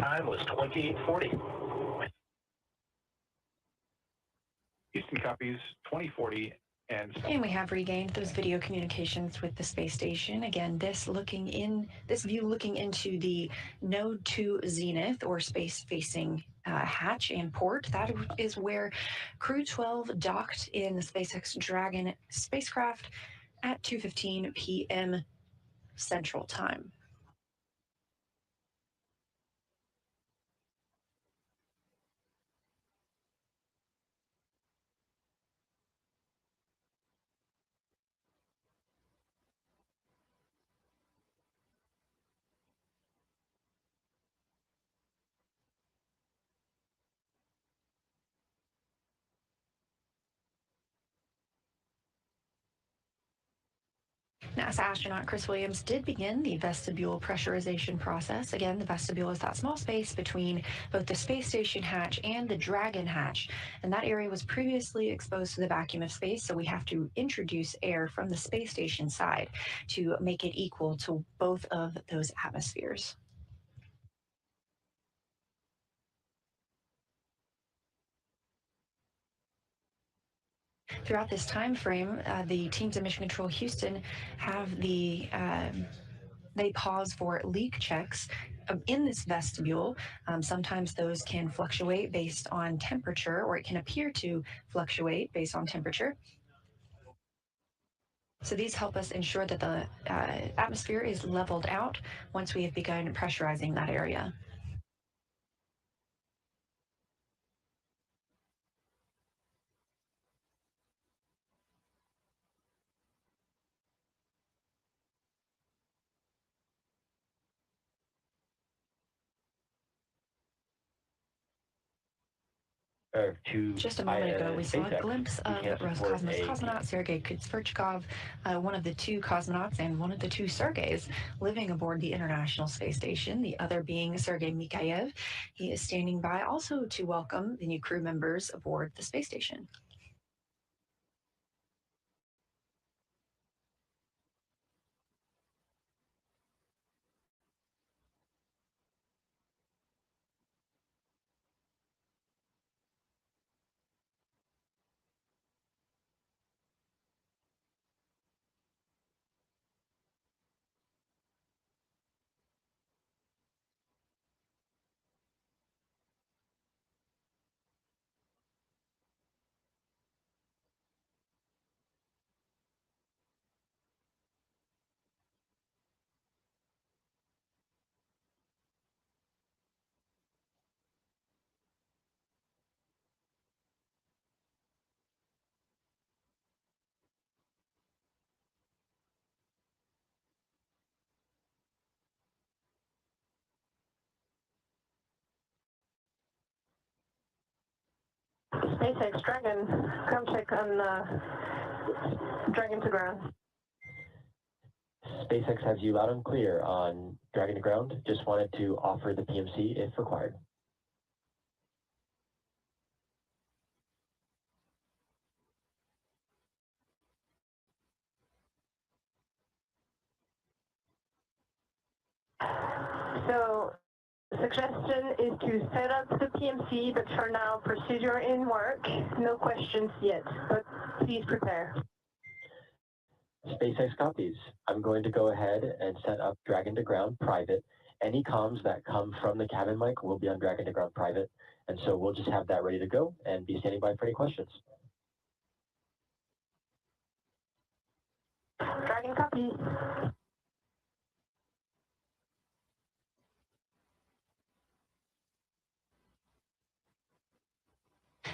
time was 2840. Houston copies 2040 and we have regained those video communications with the space station. Again, this view looking into the node 2 zenith or space facing hatch and port. That is where Crew 12 docked in the SpaceX Dragon spacecraft at 2:15 p.m. Central Time. NASA astronaut Chris Williams did begin the vestibule pressurization process. Again, the vestibule is that small space between both the space station hatch and the Dragon hatch, and that area was previously exposed to the vacuum of space, so we have to introduce air from the space station side to make it equal to both of those atmospheres. Throughout this time frame, the teams at Mission Control Houston have they pause for leak checks in this vestibule. Sometimes those can fluctuate based on temperature, or it can appear to fluctuate based on temperature. So these help us ensure that the atmosphere is leveled out once we have begun pressurizing that area. Just a moment ago, we saw a glimpse of Roscosmos cosmonaut Sergei Kutsverchkov, one of the two cosmonauts and one of the two Sergeys living aboard the International Space Station, the other being Sergei Mikhaev. He is standing by also to welcome the new crew members aboard the space station. SpaceX Dragon, ground check on Dragon to ground. SpaceX has you loud and clear on Dragon to ground. Just wanted to offer the PMC if required. So, suggestion is to set up the PMC, but for now, procedure in work. No questions yet, but please prepare. SpaceX copies. I'm going to go ahead and set up Dragon to ground private. Any comms that come from the cabin mic will be on Dragon to ground private, and so we'll just have that ready to go and be standing by for any questions. Dragon copy.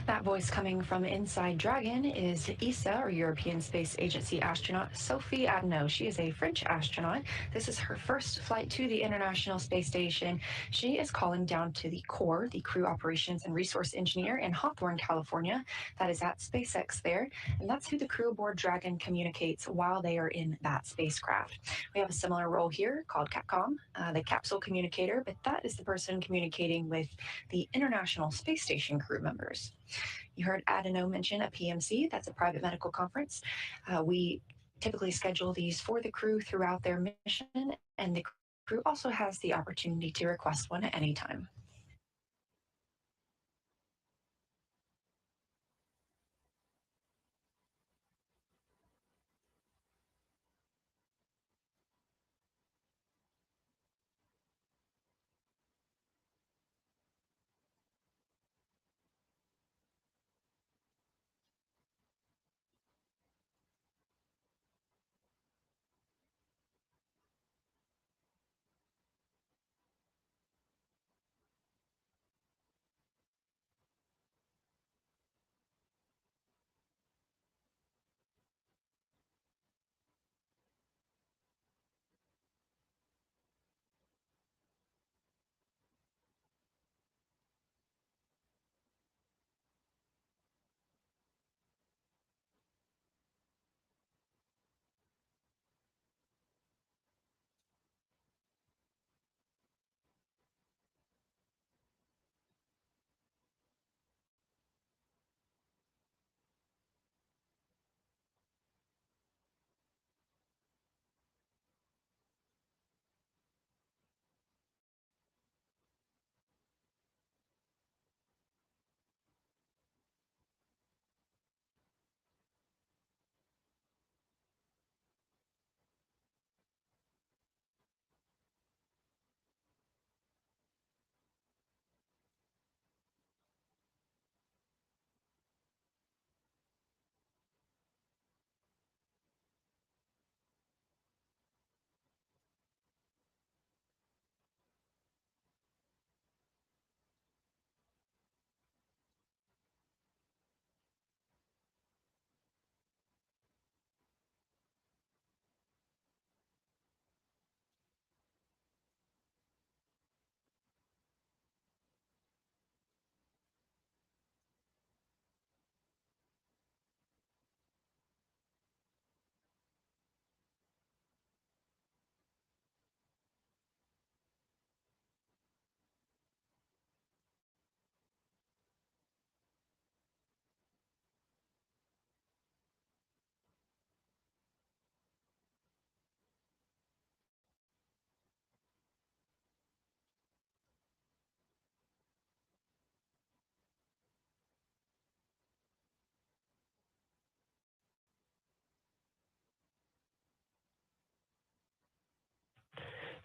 That voice coming from inside Dragon is ESA, or European Space Agency astronaut Sophie Adno. She is a French astronaut. This is her first flight to the International Space Station. She is calling down to the core, the Crew Operations and Resource Engineer in Hawthorne, California. That is at SpaceX there, and that's who the crew aboard Dragon communicates while they are in that spacecraft. We have a similar role here called Capcom, the capsule communicator, but that is the person communicating with the International Space Station crew members. You heard Adeno mention a PMC. That's a private medical conference. We typically schedule these for the crew throughout their mission, and the crew also has the opportunity to request one at any time.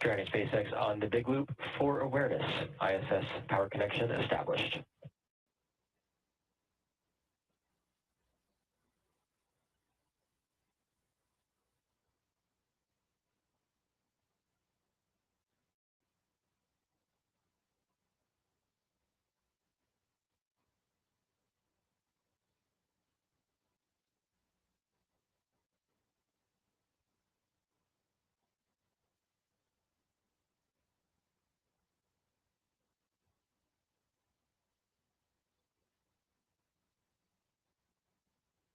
Dragon SpaceX on the big loop for awareness. ISS power connection established.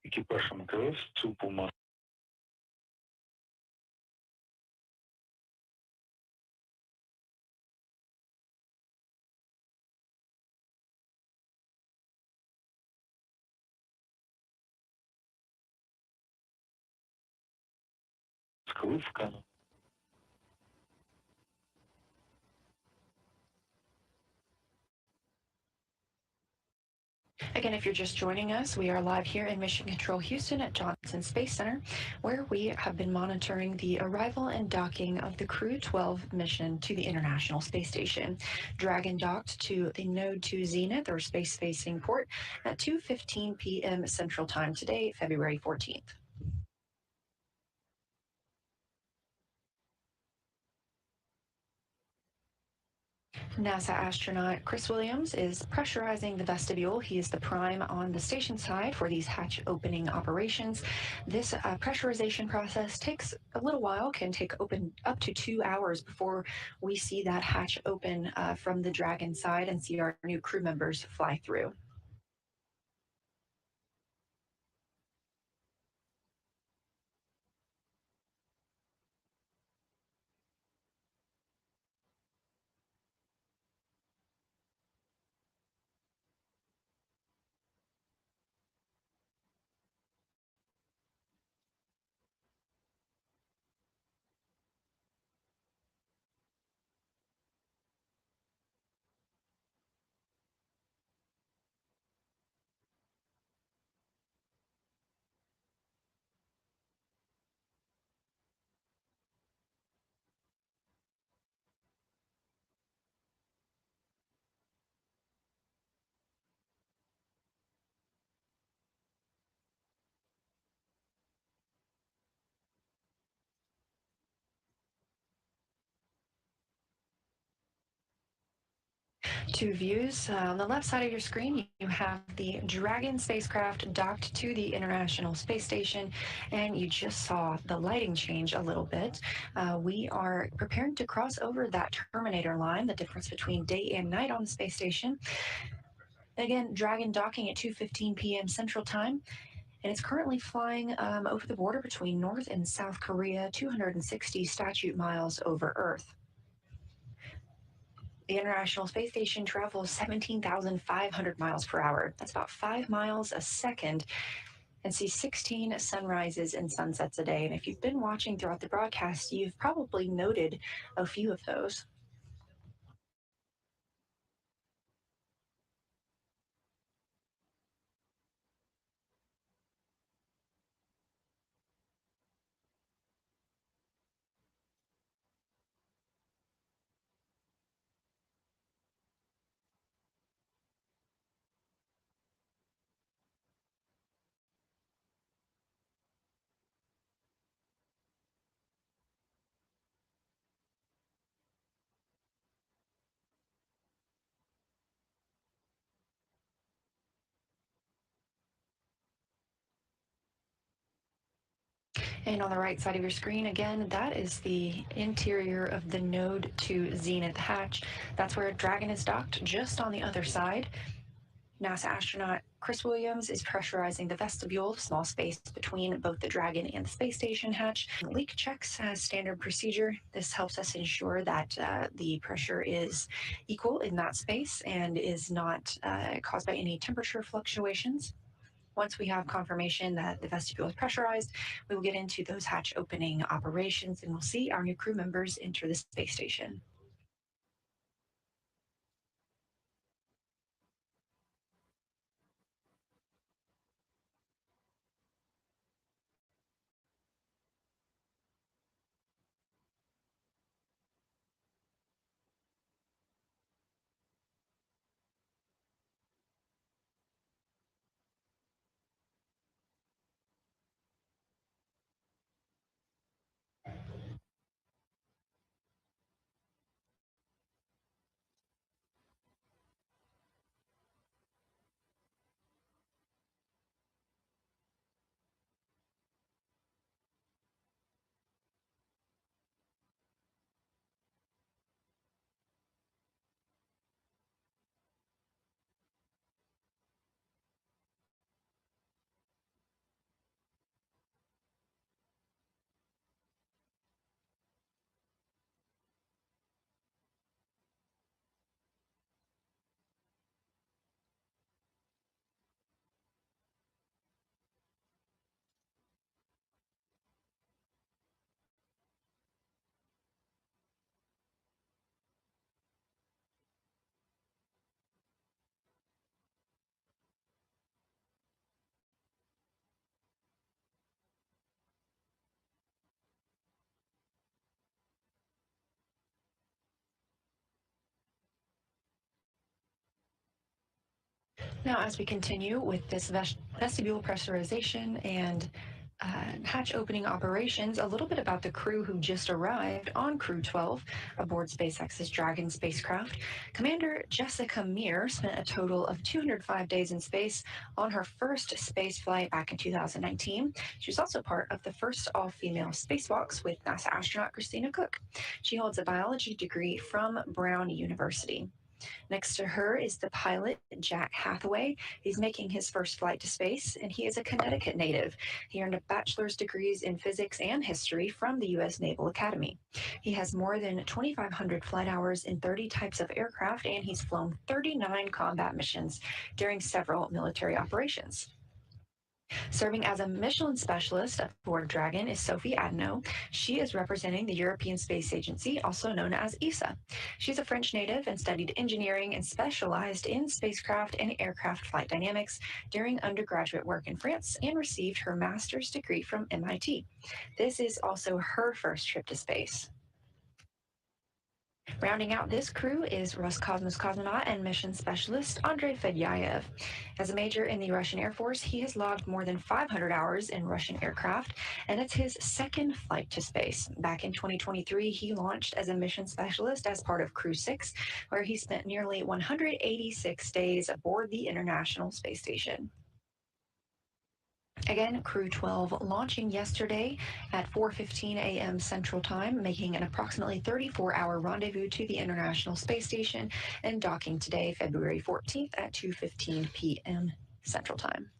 Экипаж МКС ЦУПу Москвы. Again, if you're just joining us, we are live here in Mission Control Houston at Johnson Space Center, where we have been monitoring the arrival and docking of the Crew 12 mission to the International Space Station. Dragon docked to the Node 2 Zenith, or space-facing port, at 2:15 p.m. Central Time today, February 14th. NASA astronaut Chris Williams is pressurizing the vestibule. He is the prime on the station side for these hatch opening operations. This pressurization process takes a little while, can take up to 2 hours before we see that hatch open from the Dragon side and see our new crew members fly through. Two views. On the left side of your screen, you have the Dragon spacecraft docked to the International Space Station, and you just saw the lighting change a little bit. We are preparing to cross over that terminator line, the difference between day and night on the space station. Again, Dragon docking at 2:15 p.m. Central Time. And it's currently flying over the border between North and South Korea, 260 statute miles over Earth. The International Space Station travels 17,500 miles per hour. That's about 5 miles a second, and sees 16 sunrises and sunsets a day. And if you've been watching throughout the broadcast, you've probably noted a few of those. And on the right side of your screen, again, that is the interior of the Node 2 Zenith hatch. That's where Dragon is docked, just on the other side. NASA astronaut Chris Williams is pressurizing the vestibule, small space between both the Dragon and the space station hatch. Leak checks as standard procedure. This helps us ensure that the pressure is equal in that space and is not caused by any temperature fluctuations. Once we have confirmation that the vestibule is pressurized, we will get into those hatch opening operations and we'll see our new crew members enter the space station. Now, as we continue with this vestibule pressurization and hatch opening operations, a little bit about the crew who just arrived on Crew 12 aboard SpaceX's Dragon spacecraft. Commander Jessica Meir spent a total of 205 days in space on her first space flight back in 2019. She was also part of the first all-female spacewalks with NASA astronaut Christina Cook. She holds a biology degree from Brown University. Next to her is the pilot, Jack Hathaway. He's making his first flight to space, and he is a Connecticut native. He earned a bachelor's degrees in physics and history from the U.S. Naval Academy. He has more than 2,500 flight hours in 30 types of aircraft, and he's flown 39 combat missions during several military operations. Serving as a Michelin specialist aboard Dragon is Sophie Adno. She is representing the European Space Agency, also known as ESA. She's a French native and studied engineering and specialized in spacecraft and aircraft flight dynamics during undergraduate work in France and received her master's degree from MIT. This is also her first trip to space. Rounding out this crew is Roscosmos cosmonaut and mission specialist Andrei Fedyaev. As a major in the Russian Air Force, he has logged more than 500 hours in Russian aircraft, and it's his second flight to space. Back in 2023, he launched as a mission specialist as part of Crew 6, where he spent nearly 186 days aboard the International Space Station. Again, Crew 12 launching yesterday at 4:15 a.m. Central Time, making an approximately 34-hour rendezvous to the International Space Station and docking today, February 14th at 2:15 p.m. Central Time.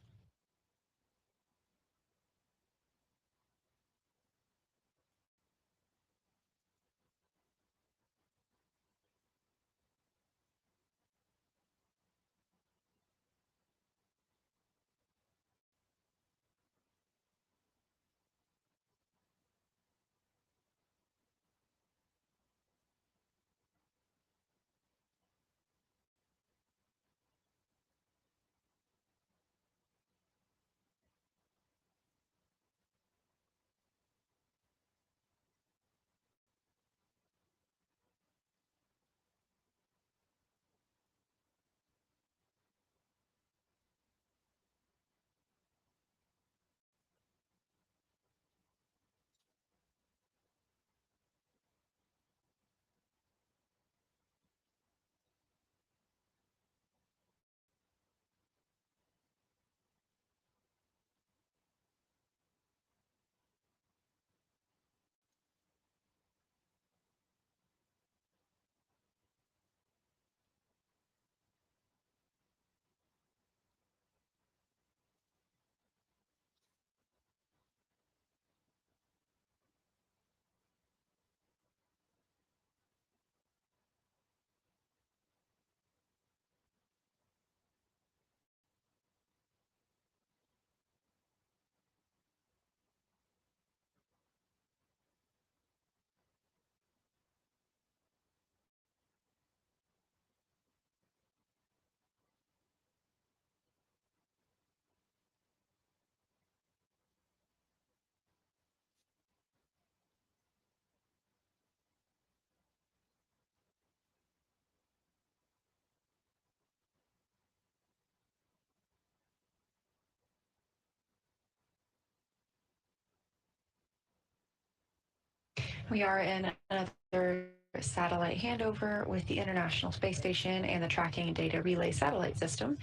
We are in another satellite handover with the International Space Station and the Tracking and Data Relay Satellite System.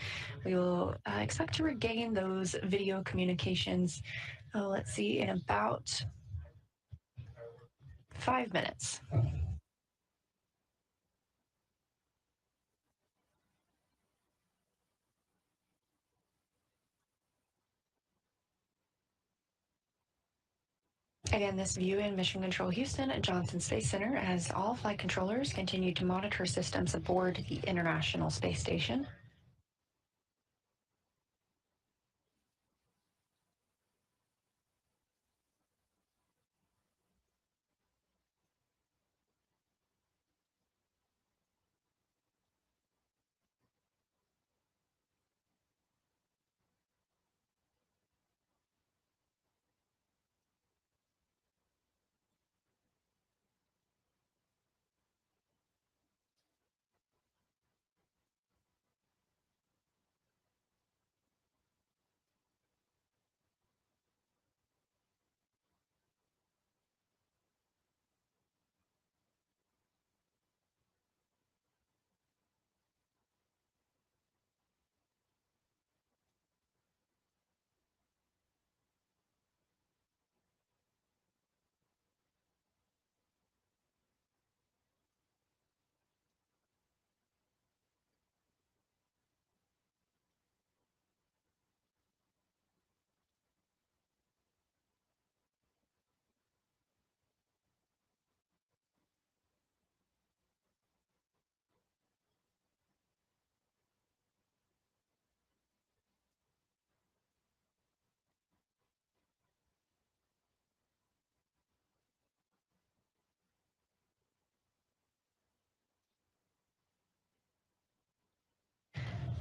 We will expect to regain those video communications, let's see, in about 5 minutes. Again, this view in Mission Control Houston at Johnson Space Center as all flight controllers continue to monitor systems aboard the International Space Station.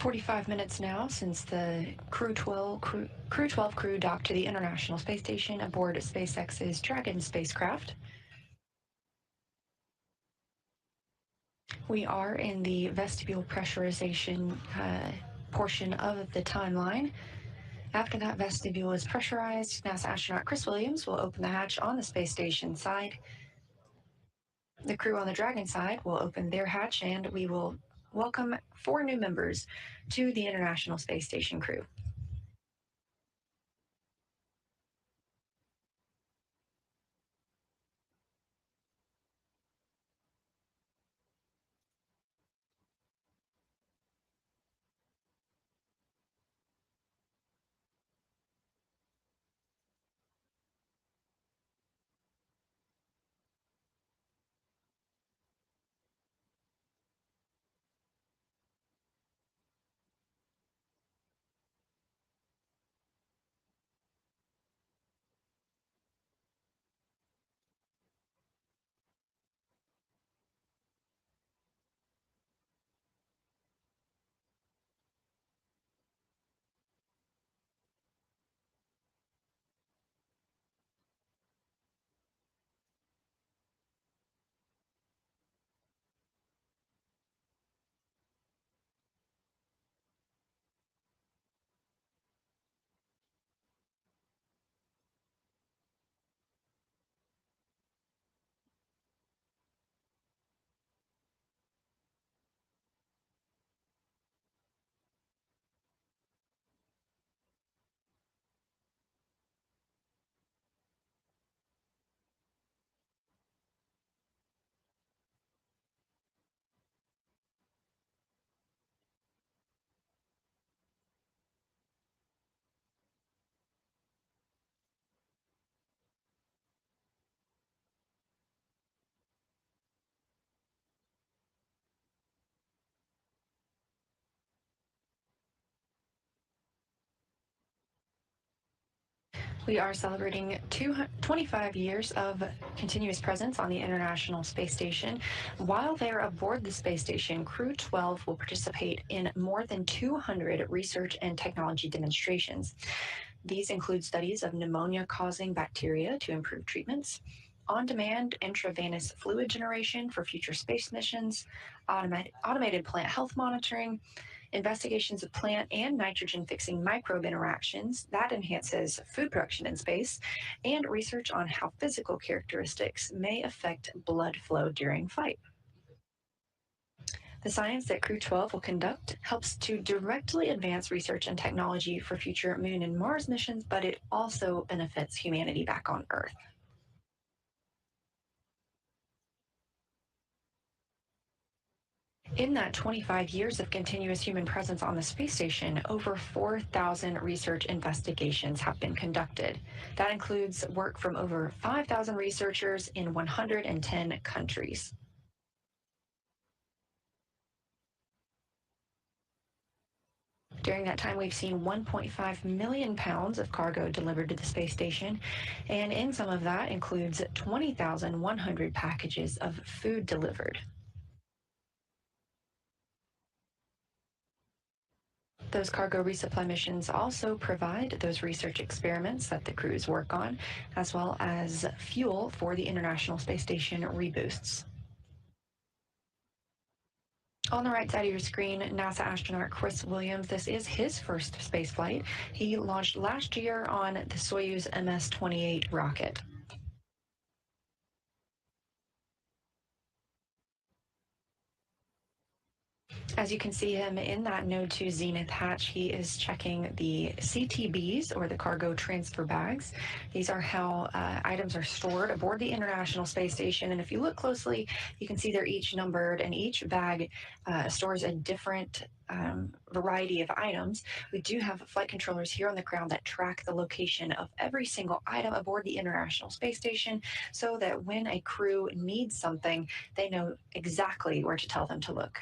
45 minutes now since the Crew 12 crew docked to the International Space Station aboard SpaceX's Dragon spacecraft. We are in the vestibule pressurization portion of the timeline. After that vestibule is pressurized, NASA astronaut Chris Williams will open the hatch on the space station side. The crew on the Dragon side will open their hatch, and we will welcome 4 new members to the International Space Station crew. We are celebrating 25 years of continuous presence on the International Space Station. While they're aboard the space station, Crew 12 will participate in more than 200 research and technology demonstrations. These include studies of pneumonia-causing bacteria to improve treatments, on-demand intravenous fluid generation for future space missions, automated plant health monitoring, investigations of plant and nitrogen fixing microbe interactions that enhances food production in space, and research on how physical characteristics may affect blood flow during flight. The science that Crew 12 will conduct helps to directly advance research and technology for future Moon and Mars missions, but it also benefits humanity back on Earth. In that 25 years of continuous human presence on the space station, over 4,000 research investigations have been conducted. That includes work from over 5,000 researchers in 110 countries. During that time, we've seen 1.5 million pounds of cargo delivered to the space station, and in some of that includes 20,100 packages of food delivered. Those cargo resupply missions also provide those research experiments that the crews work on, as well as fuel for the International Space Station reboosts. On the right side of your screen, NASA astronaut Chris Williams. This is his first spaceflight. He launched last year on the Soyuz MS-28 rocket. As you can see him in that Node 2 Zenith hatch, he is checking the CTBs, or the cargo transfer bags. These are how items are stored aboard the International Space Station. And if you look closely, you can see they're each numbered, and each bag stores a different variety of items. We do have flight controllers here on the ground that track the location of every single item aboard the International Space Station, so that when a crew needs something, they know exactly where to tell them to look.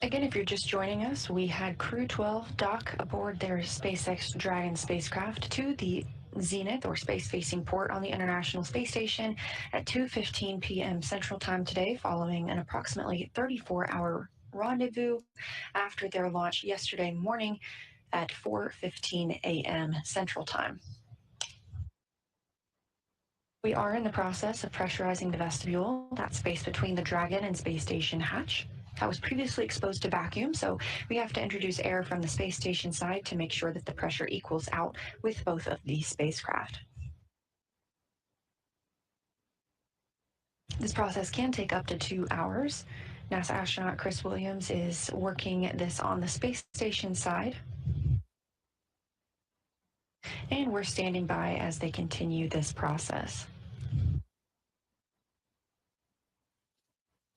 Again, if you're just joining us, we had Crew 12 dock aboard their SpaceX Dragon spacecraft to the zenith or space-facing port on the International Space Station at 2:15 p.m. Central Time today, following an approximately 34-hour rendezvous after their launch yesterday morning at 4:15 a.m. Central Time. We are in the process of pressurizing the vestibule, that space between the Dragon and space station hatch. That was previously exposed to vacuum, so we have to introduce air from the space station side to make sure that the pressure equals out with both of these spacecraft. This process can take up to 2 hours. NASA astronaut Chris Williams is working this on the space station side. And we're standing by as they continue this process.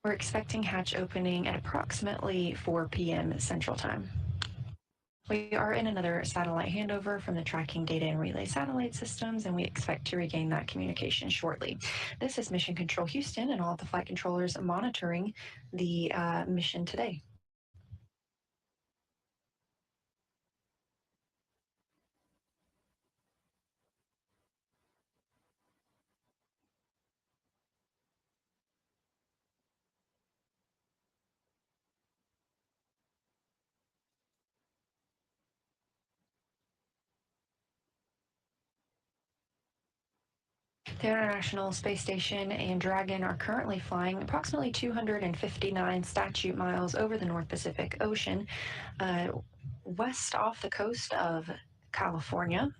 We're expecting hatch opening at approximately 4 p.m. Central Time. We are in another satellite handover from the tracking data and relay satellite systems, and we expect to regain that communication shortly. This is Mission Control Houston and all of the flight controllers monitoring the mission today. The International Space Station and Dragon are currently flying approximately 259 statute miles over the North Pacific Ocean, west off the coast of California.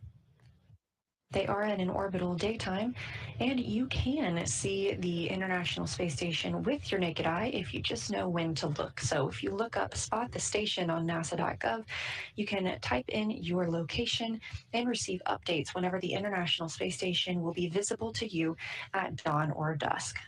They are in an orbital daytime, and you can see the International Space Station with your naked eye if you just know when to look. So if you look up Spot the Station on nasa.gov, you can type in your location and receive updates whenever the International Space Station will be visible to you at dawn or dusk.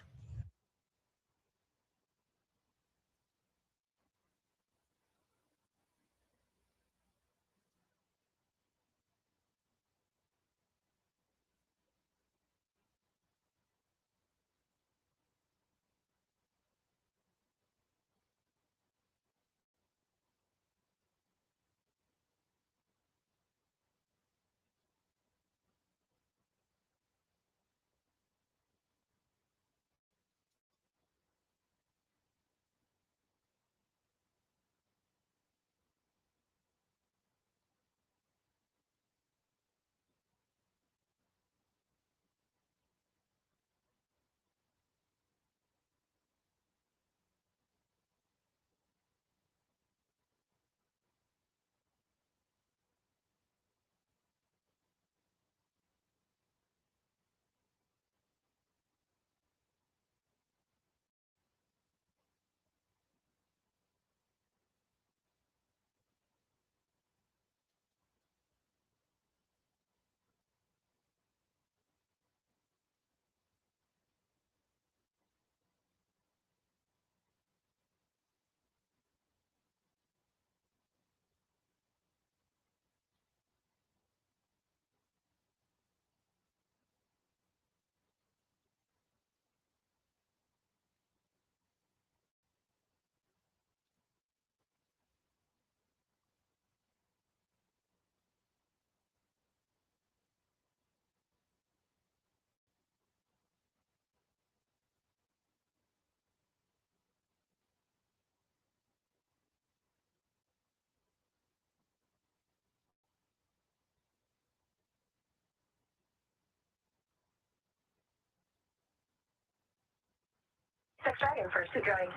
SpaceX Dragon for suit drawing.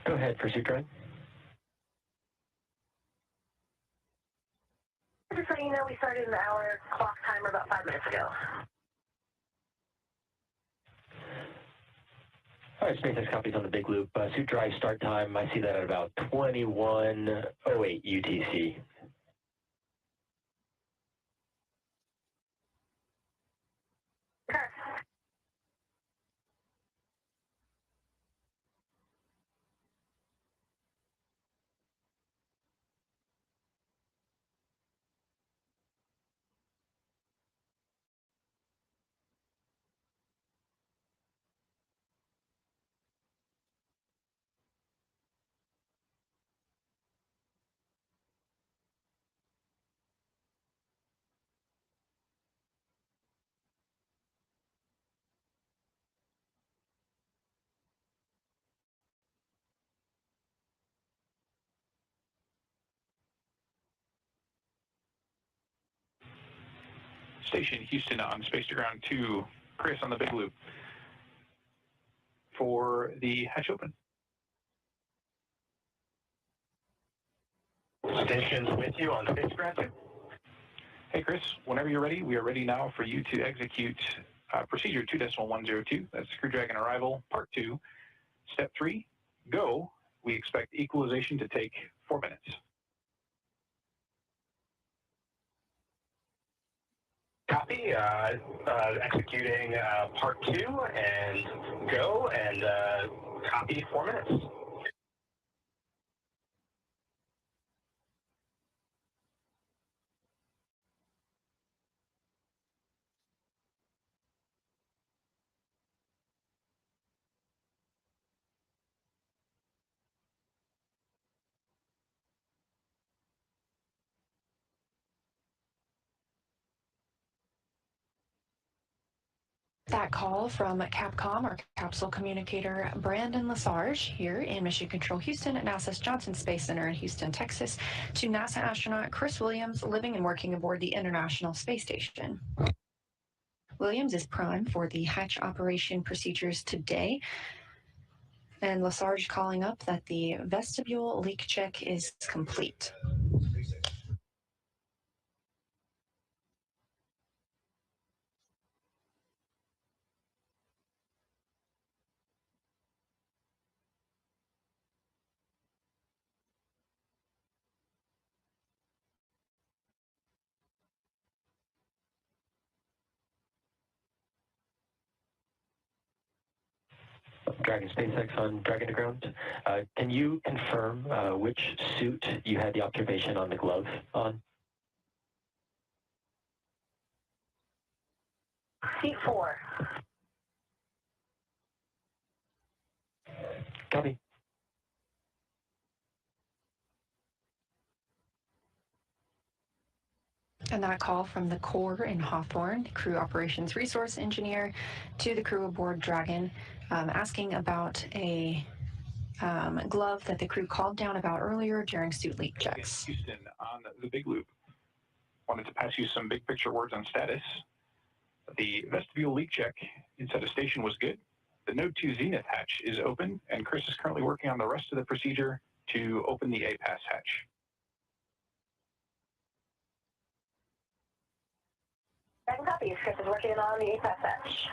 Go ahead, pursuit drawing. Just so you know, we started an hour clock timer about 5 minutes ago. All right, SpaceX copies on the big loop. Suit drive start time, I see that at about 21:08 UTC. station, Houston on space to ground 2. Chris on the big loop for the hatch open. Station's with you on spacecraft 2. Hey Chris, whenever you're ready, we are ready now for you to execute procedure 2.102. That's Crew Dragon arrival, part 2. Step 3, go. We expect equalization to take 4 minutes. Copy, executing part 2 and go, and copy 4 minutes. That call from Capcom, our capsule communicator Brandon Lesarge here in Mission Control Houston at NASA's Johnson Space Center in Houston, Texas, to NASA astronaut Chris Williams, living and working aboard the International Space Station. Williams is prime for the hatch operation procedures today, and Lesarge calling up that the vestibule leak check is complete. Dragon SpaceX on Dragon to ground. Can you confirm which suit you had the observation on the glove on? Seat 4. Copy. And that call from the Corps in Hawthorne, the crew operations resource engineer, to the crew aboard Dragon, asking about a glove that the crew called down about earlier during suit leak checks. Houston on the big loop. Wanted to pass you some big picture words on status. The vestibule leak check inside the station was good. The Node 2 Zenith hatch is open, and Chris is currently working on the rest of the procedure to open the APAS hatch. Dragon copies. Chris is working on the APAS hatch.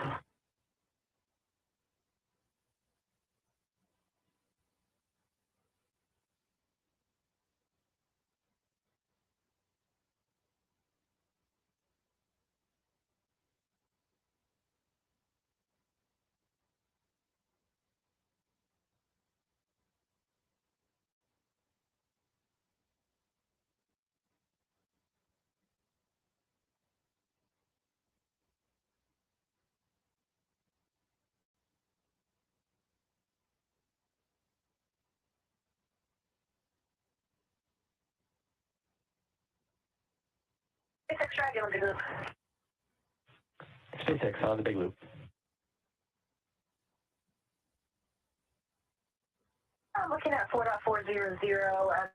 SpaceX Dragon on the loop. SpaceX on the big loop. I'm looking at 4.400 as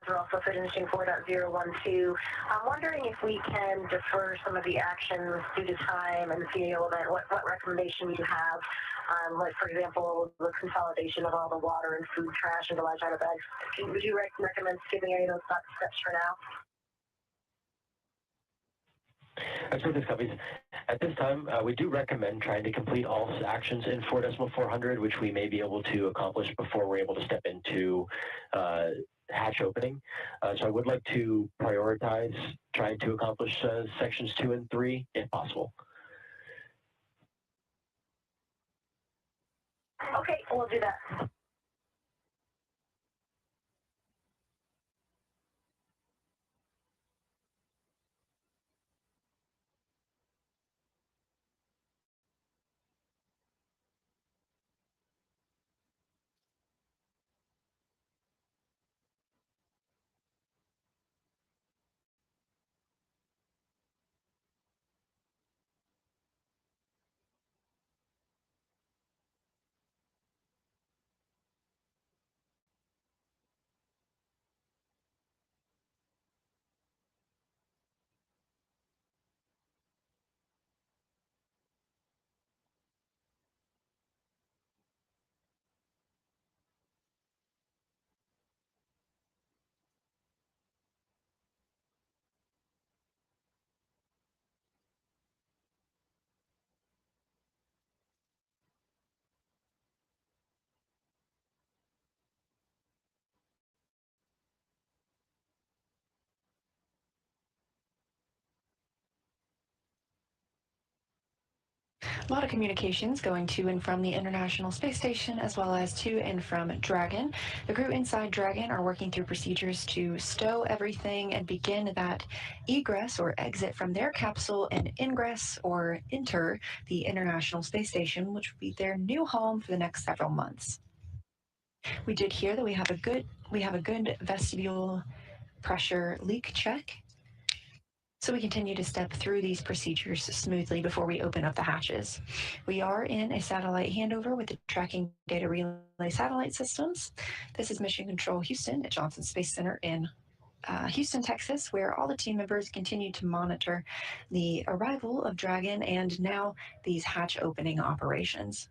we're also finishing 4.012. I'm wondering if we can defer some of the actions due to time and the CAO event, what recommendation you have, like for example, the consolidation of all the water and food trash into large item bags. Would you recommend skipping any of those steps for now? Absolutely, copies. At this time, we do recommend trying to complete all actions in 4.400, which we may be able to accomplish before we're able to step into hatch opening. So I would like to prioritize trying to accomplish sections 2 and 3 if possible. Okay, we'll do that. A lot of communications going to and from the International Space Station as well as to and from Dragon. The crew inside Dragon are working through procedures to stow everything and begin that egress or exit from their capsule and ingress or enter the International Space Station, which will be their new home for the next several months. We did hear that we have a good vestibule pressure leak check. So we continue to step through these procedures smoothly before we open up the hatches. We are in a satellite handover with the Tracking Data Relay Satellite Systems. This is Mission Control Houston at Johnson Space Center in Houston, Texas, where all the team members continue to monitor the arrival of Dragon and now these hatch opening operations.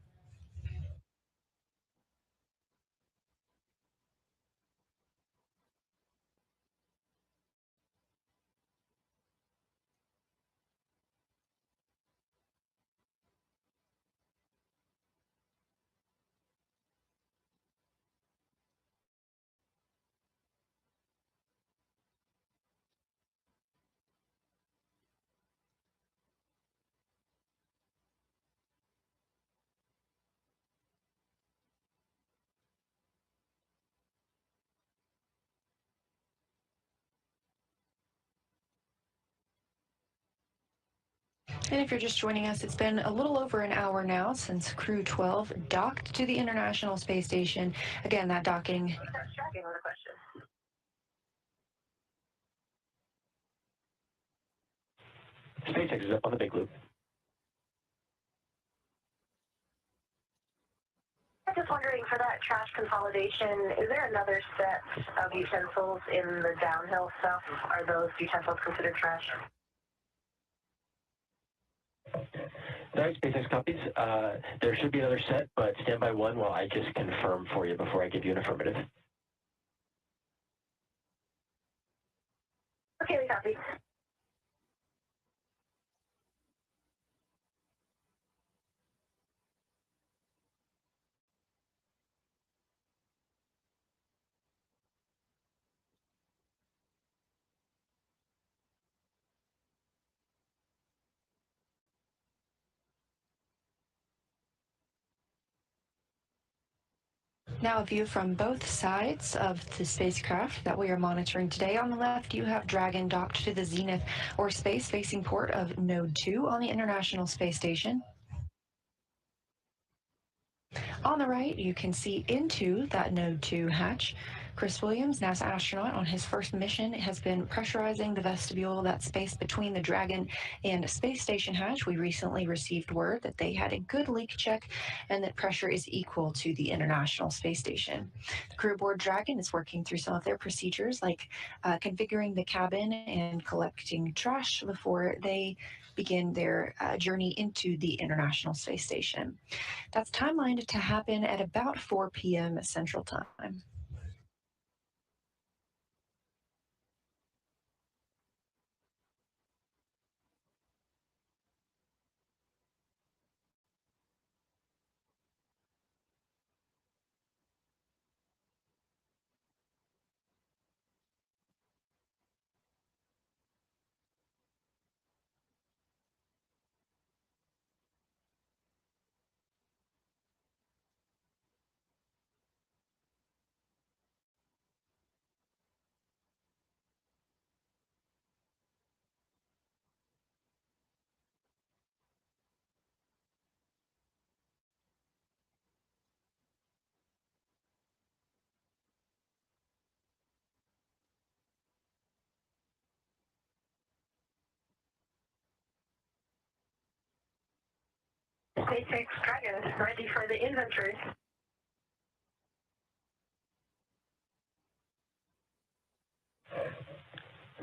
And if you're just joining us, it's been a little over an hour now since Crew 12 docked to the International Space Station. Again, that docking. SpaceX is up on the big loop. I'm just wondering, for that trash consolidation, is there another set of utensils in the downhill stuff? Are those utensils considered trash? No, SpaceX copies. There should be another set, but stand by one while I just confirm for you before I give you an affirmative. Okay, we copy. Now a view from both sides of the spacecraft that we are monitoring today. On the left, you have Dragon docked to the zenith or space-facing port of Node 2 on the International Space Station. On the right, you can see into that Node 2 hatch. Chris Williams, NASA astronaut on his first mission, has been pressurizing the vestibule, that space between the Dragon and Space Station hatch. We recently received word that they had a good leak check and that pressure is equal to the International Space Station. The crew aboard Dragon is working through some of their procedures, like configuring the cabin and collecting trash before they begin their journey into the International Space Station. That's timelined to happen at about 4 p.m. Central Time. SpaceX Dragon, ready for the inventory.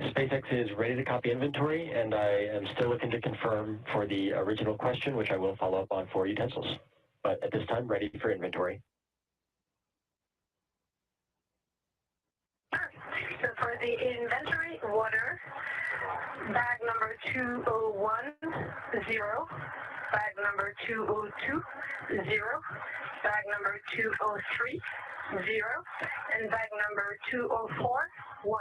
SpaceX is ready to copy inventory, and I am still looking to confirm for the original question, which I will follow up on for utensils. But at this time, ready for inventory. So for the inventory, water, bag number 2010, bag number 202, 0, bag number 203, 0, and bag number 204, 1.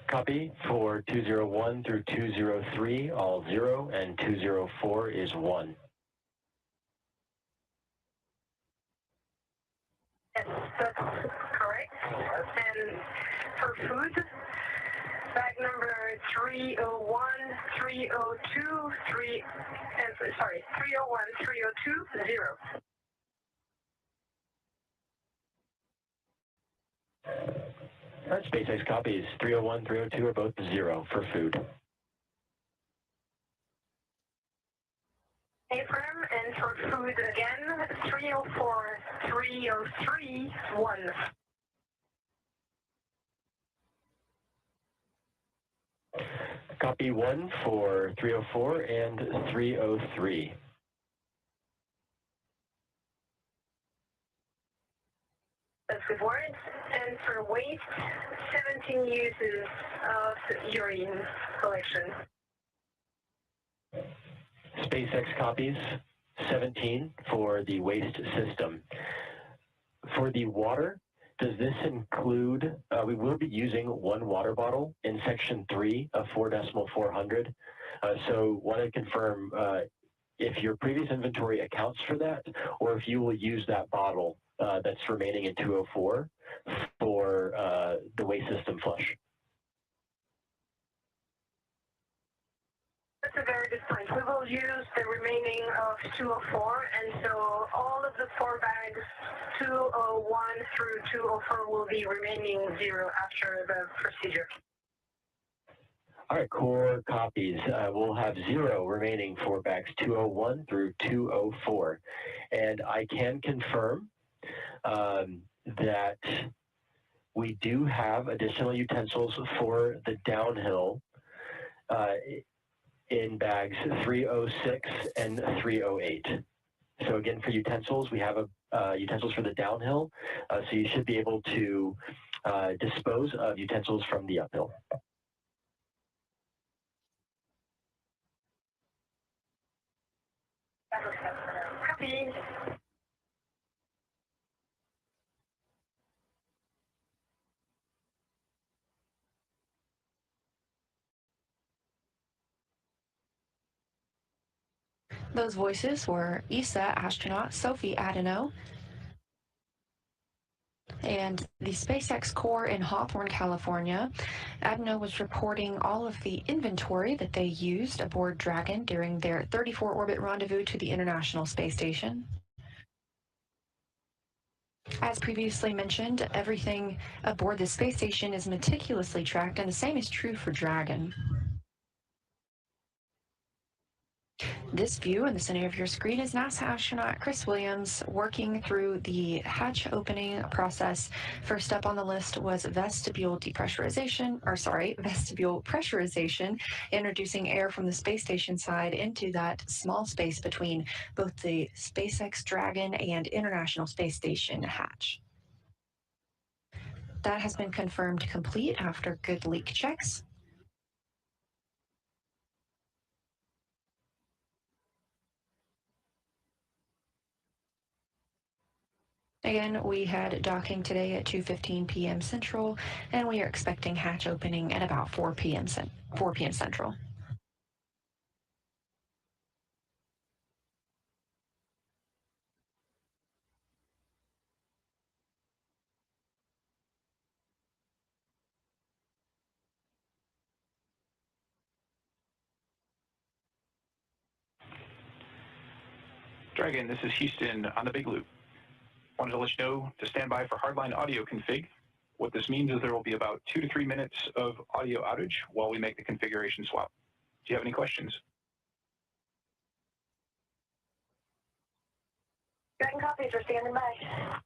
Copy for 201 through 203, all 0, and 204 is 1. Yes, that's correct. And for food, bag number 301, 302, 301, 302, 0. All right, SpaceX copies. 301, 302 are both 0 for food. Affirm, and for food again, 304, 303, 1. Copy 1 for 304 and 303. That's good words. And for waste, 17 uses of urine collection. SpaceX copies 17 for the waste system. For the water, does this include, we will be using 1 water bottle in section 3 of 4.400. So want to confirm if your previous inventory accounts for that, or if you will use that bottle that's remaining in 204 for the waste system flush. That's a very good point. We will use the remaining of 204, and so all of the 4 bags, 201 through 204, will be remaining 0 after the procedure. All right, core copies. We'll have 0 remaining for bags 201 through 204. And I can confirm that we do have additional utensils for the downhill in bags 306 and 308. So again, for utensils, we have utensils for the downhill, so you should be able to dispose of utensils from the uphill. Copy. Those voices were ESA astronaut Sophie Adeno and the SpaceX core in Hawthorne, California. Adeno was reporting all of the inventory that they used aboard Dragon during their 34-orbit rendezvous to the International Space Station. As previously mentioned, everything aboard the space station is meticulously tracked, and the same is true for Dragon. This view in the center of your screen is NASA astronaut Chris Williams working through the hatch opening process. First up on the list was vestibule pressurization, introducing air from the space station side into that small space between both the SpaceX Dragon and International Space Station hatch. That has been confirmed complete after good leak checks. Again, we had docking today at 2:15 p.m. Central, and we are expecting hatch opening at about 4 p.m. Central. Dragon, this is Houston on the Big Loop. Wanted to let you know to stand by for hardline audio config. What this means is there will be about 2 to 3 minutes of audio outage while we make the configuration swap. Do you have any questions? Dragon copies are standing by.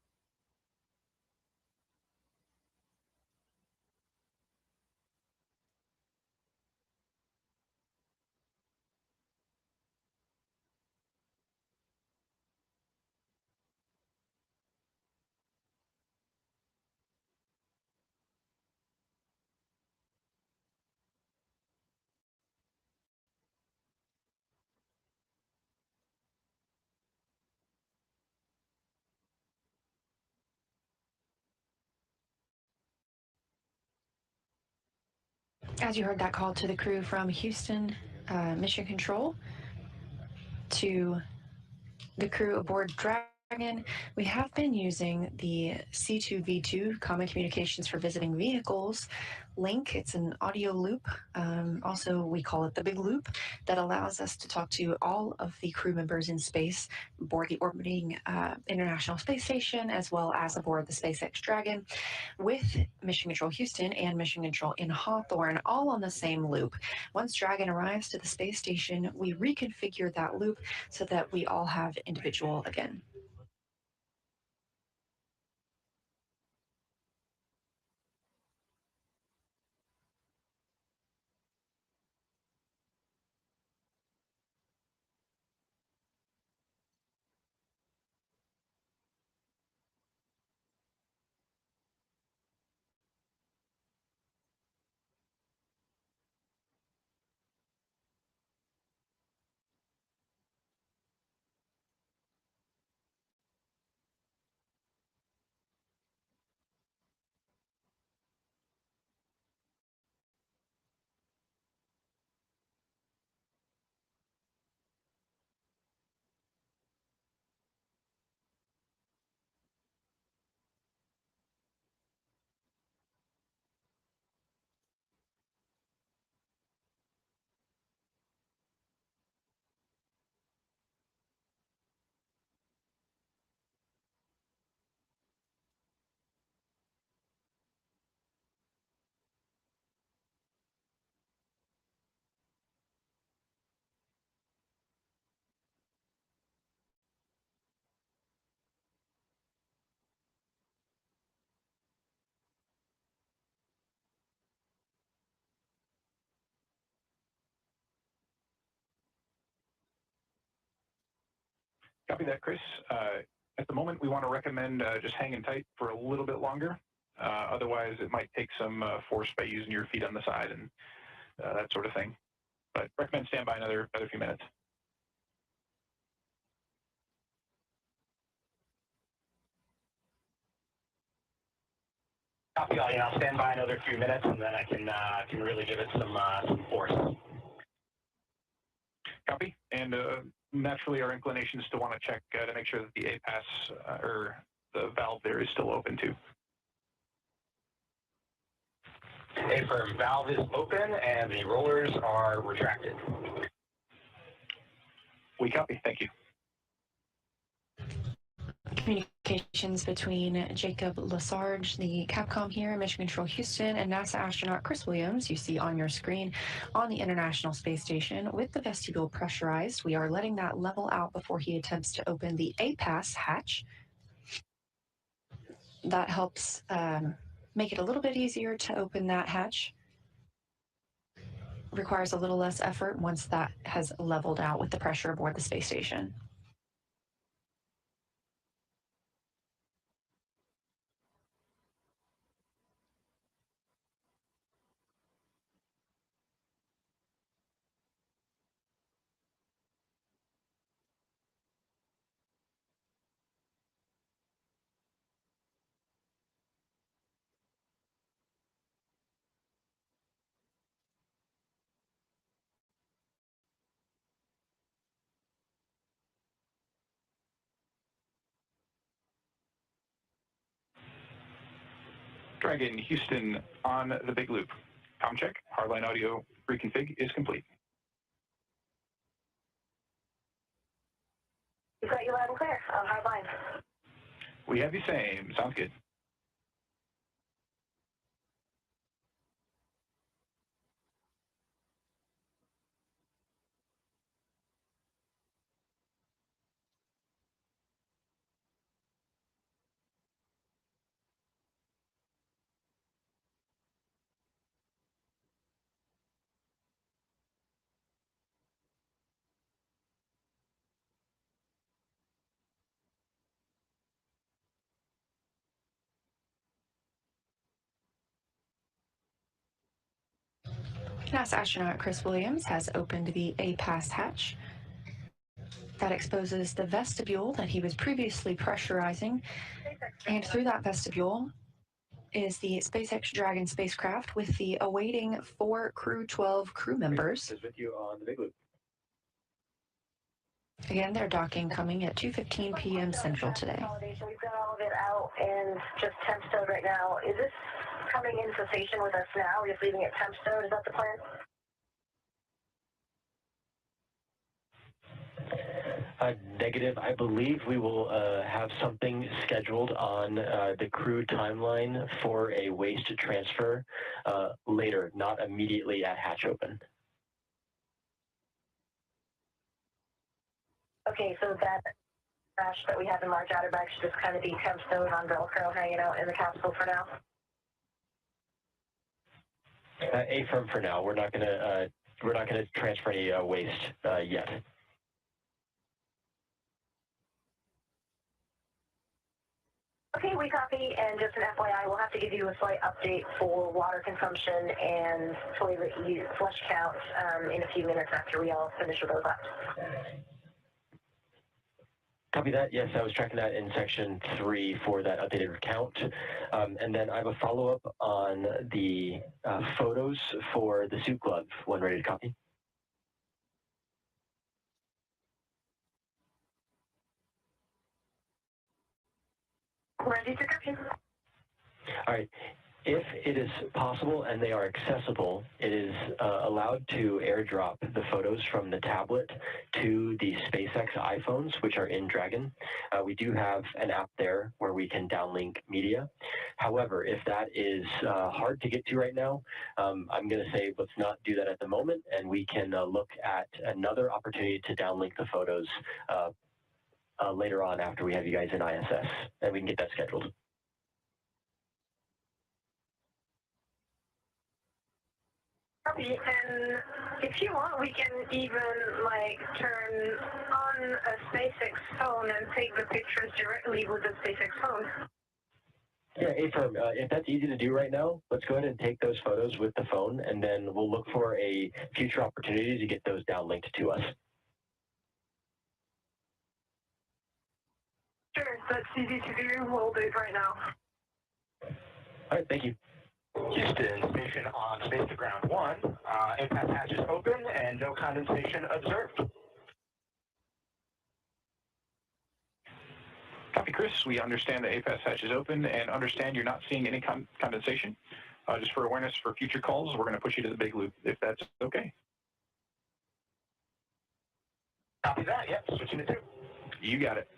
As you heard that call to the crew from Houston Mission Control to the crew aboard Dragon, we have been using the C2V2 Common Communications for Visiting Vehicles link. It's an audio loop. Also, we call it the Big Loop, that allows us to talk to all of the crew members in space aboard the orbiting International Space Station, as well as aboard the SpaceX Dragon, with Mission Control Houston and Mission Control in Hawthorne, all on the same loop. Once Dragon arrives to the space station, we reconfigure that loop so that we all have individual again. Copy that, Chris. At the moment, we want to recommend just hanging tight for a little bit longer. Otherwise, it might take some force by using your feet on the side and that sort of thing. But recommend stand by another few minutes. Copy all. I'll stand by another few minutes, and then I can really give it some force. Copy. And naturally, our inclination is to want to check to make sure that the APAS or the valve there is still open too. Affirm, valve is open and the rollers are retracted. We copy. Thank you. Communications between Jacob Lesarge, the Capcom here, Mission Control Houston, and NASA astronaut Chris Williams, you see on your screen, on the International Space Station. With the vestibule pressurized, we are letting that level out before he attempts to open the APAS hatch. That helps make it a little bit easier to open that hatch. Requires a little less effort once that has leveled out with the pressure aboard the space station. Dragon Houston on the Big Loop. Com check. Hardline audio reconfig is complete. We've got you loud and clear on hardline. We have the same. Sounds good. NASA astronaut Chris Williams has opened the APAS hatch. That exposes the vestibule that he was previously pressurizing. And through that vestibule, is the SpaceX Dragon spacecraft with the awaiting 4 Crew 12 crew members. Is with you on the big loop. Again, their docking coming at 2:15 p.m. Central today. We've got all of it out and just temp stowed right now. Is this coming in cessation with us now? We're just leaving it temp stowed? Is that the plan? Negative. I believe we will have something scheduled on the crew timeline for a waste transfer later, not immediately at hatch open. Okay, so that trash that we have in large outer bags should just kind of be temp stowed on Velcro hanging out in the capsule for now? Affirm for now. We're not gonna transfer any waste yet. Okay, we copy, and just an FYI, we'll have to give you a slight update for water consumption and toilet use, flush count in a few minutes after we all finish with those up. Copy that. Yes, I was tracking that in section 3 for that updated count. And then I have a follow-up on the photos for the suit glove when ready to copy. Ready to copy. All right. If it is possible and they are accessible, it is allowed to airdrop the photos from the tablet to the SpaceX iPhones, which are in Dragon. We do have an app there where we can downlink media. However, if that is hard to get to right now, I'm going to say let's not do that at the moment, and we can look at another opportunity to downlink the photos later on after we have you guys in ISS, and we can get that scheduled. And if you want, we can even turn on a SpaceX phone and take the pictures directly with the SpaceX phone. Yeah, Affirm, if that's easy to do right now, let's go ahead and take those photos with the phone, and then we'll look for a future opportunity to get those downlinked to us. Sure, that's easy to do. We'll do it right now. All right, thank you. Houston, station on space to ground 1. Impact hatch is open and no condensation observed. Copy, Chris. We understand the APAS hatch is open and understand you're not seeing any condensation. Just for awareness for future calls, we're going to push you to the big loop if that's okay. Copy that. Yep, switching it to. You got it.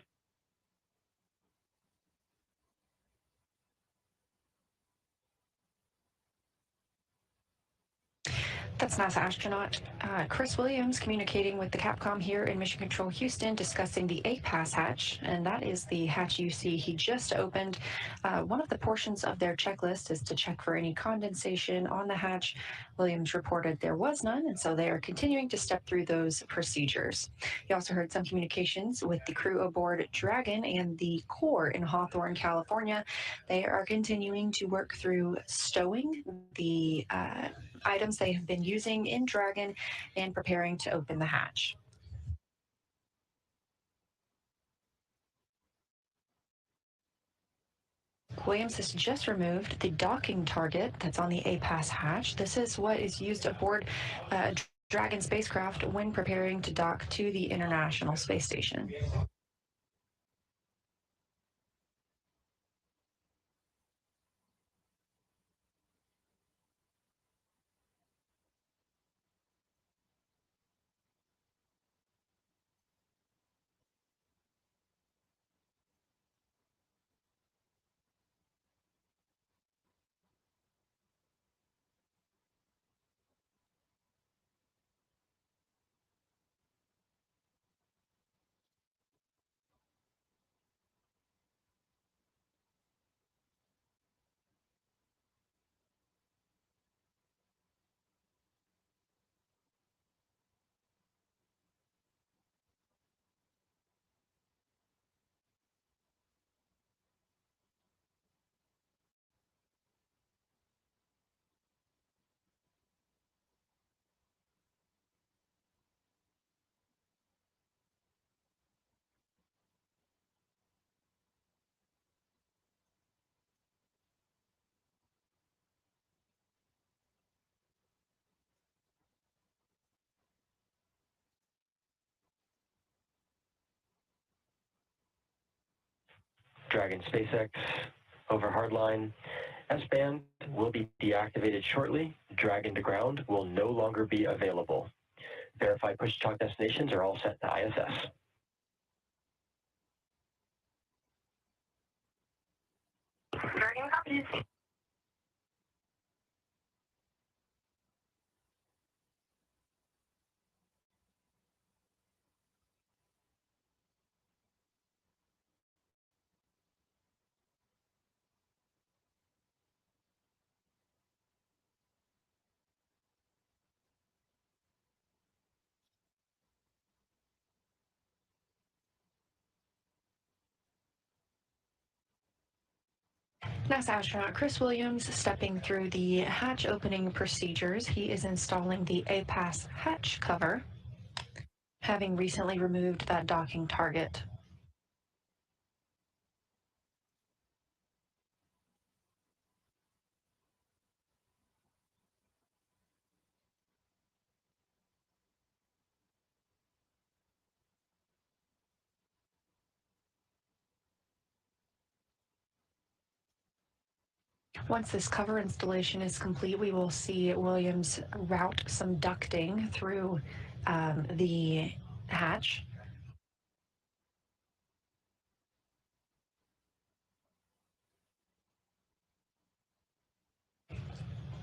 That's NASA astronaut Chris Williams communicating with the Capcom here in Mission Control Houston, discussing the APAS hatch, and that is the hatch you see he just opened. One of the portions of their checklist is to check for any condensation on the hatch. Williams reported there was none, and so they are continuing to step through those procedures. He also heard some communications with the crew aboard Dragon and the core in Hawthorne, California. They are continuing to work through stowing the items they have been using in Dragon and preparing to open the hatch. Williams has just removed the docking target that's on the APAS hatch. This is what is used aboard Dragon spacecraft when preparing to dock to the International Space Station. Dragon SpaceX over hardline. S-band will be deactivated shortly. Dragon to ground will no longer be available. Verified push-to-talk destinations are all set to ISS. Dragon copies. NASA astronaut Chris Williams stepping through the hatch opening procedures. He is installing the APAS hatch cover, having recently removed that docking target. Once this cover installation is complete, we will see Williams route some ducting through the hatch.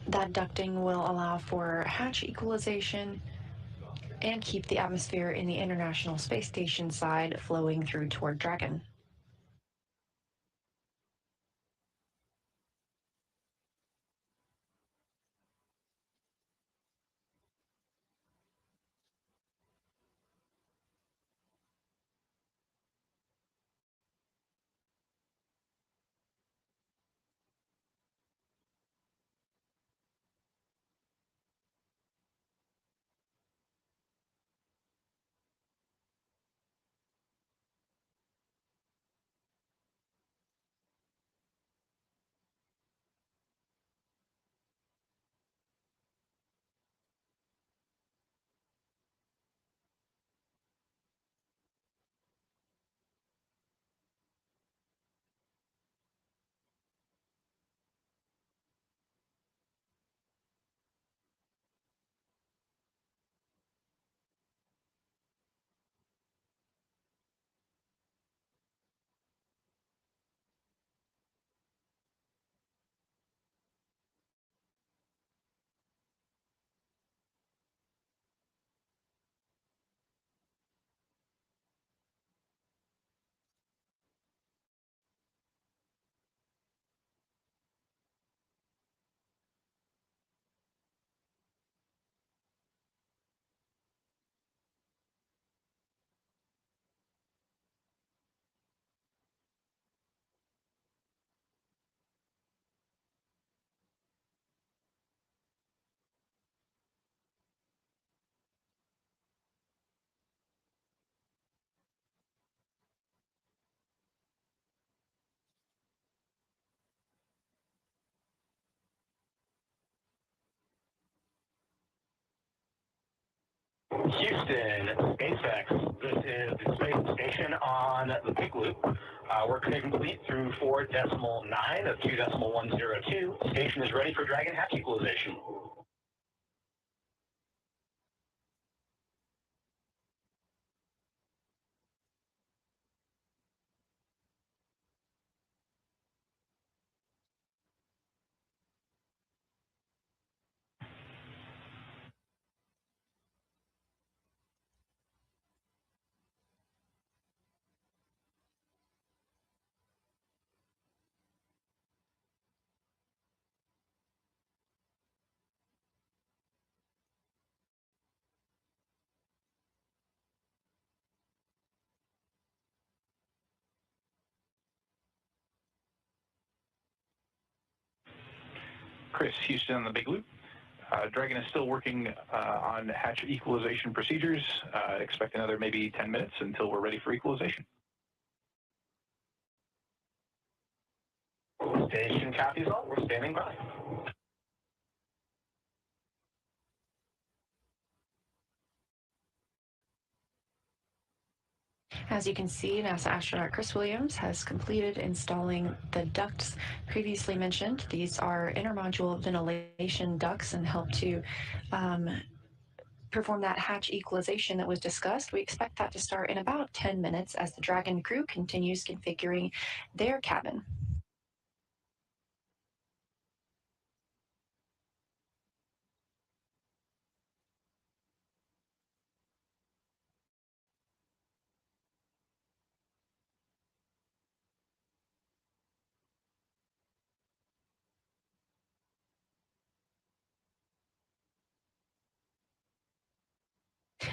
That ducting will allow for hatch equalization and keep the atmosphere in the International Space Station side flowing through toward Dragon. Houston, SpaceX. This is the space station on the big loop. Work complete through 4.9 of 2.102. Station is ready for Dragon hatch equalization. Chris, Houston on the big loop. Dragon is still working on hatch equalization procedures. Expect another maybe 10 minutes until we're ready for equalization. Station copies all. We're standing by. As you can see, NASA astronaut Chris Williams has completed installing the ducts previously mentioned. These are intermodule ventilation ducts and help to perform that hatch equalization that was discussed. We expect that to start in about 10 minutes as the Dragon crew continues configuring their cabin.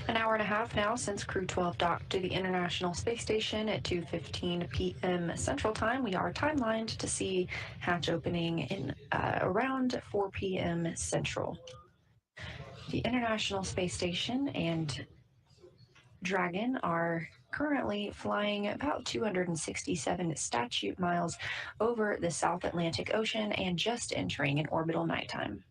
An hour and a half now since Crew 12 docked to the International Space Station at 2:15 p.m. Central Time. We are timelined to see hatch opening in around 4 p.m. Central. The International Space Station and Dragon are currently flying about 267 statute miles over the South Atlantic Ocean and just entering an orbital nighttime.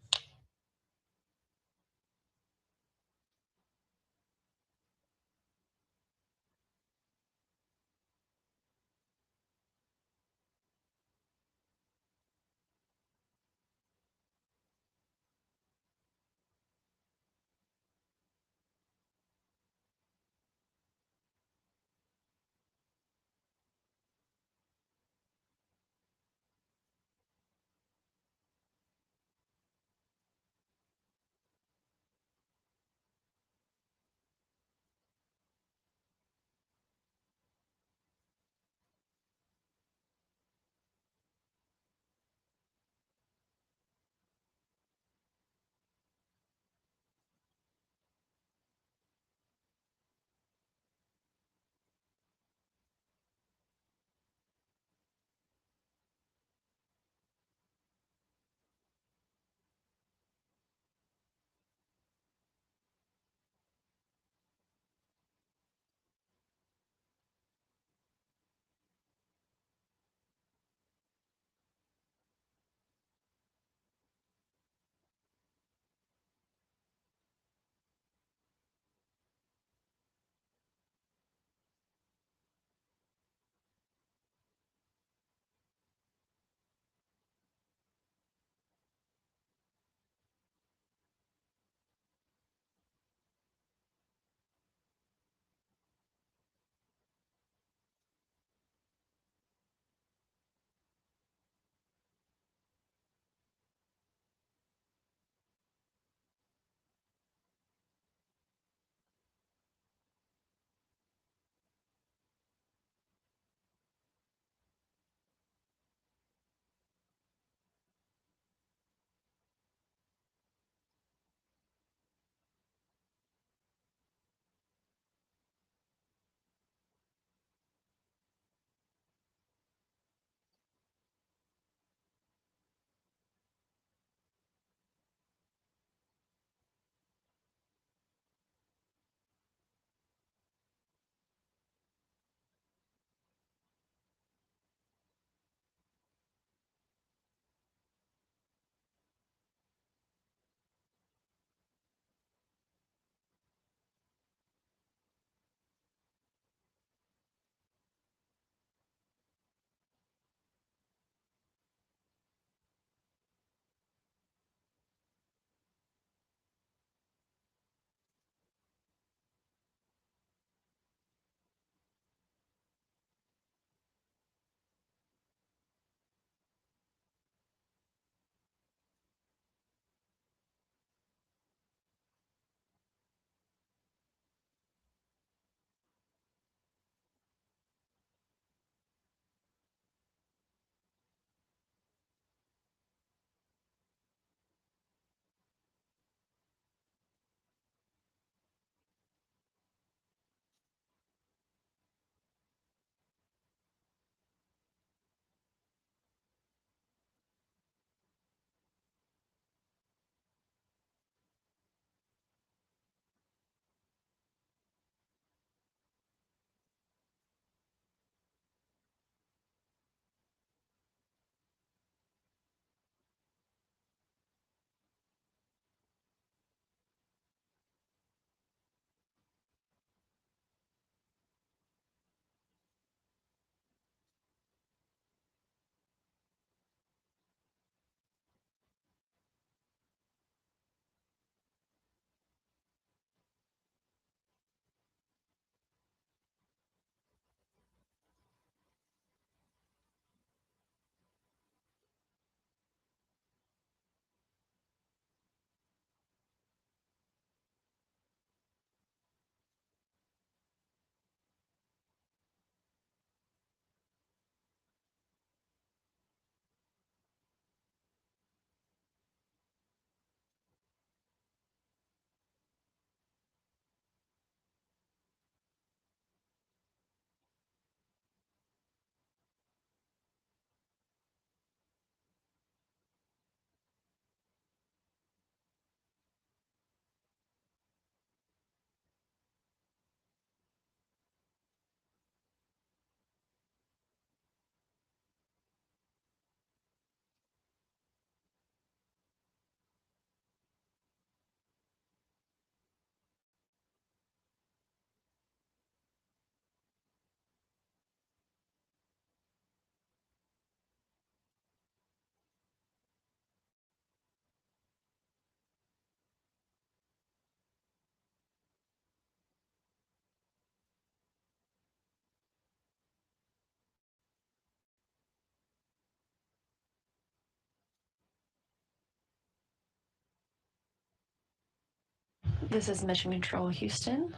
This is Mission Control Houston.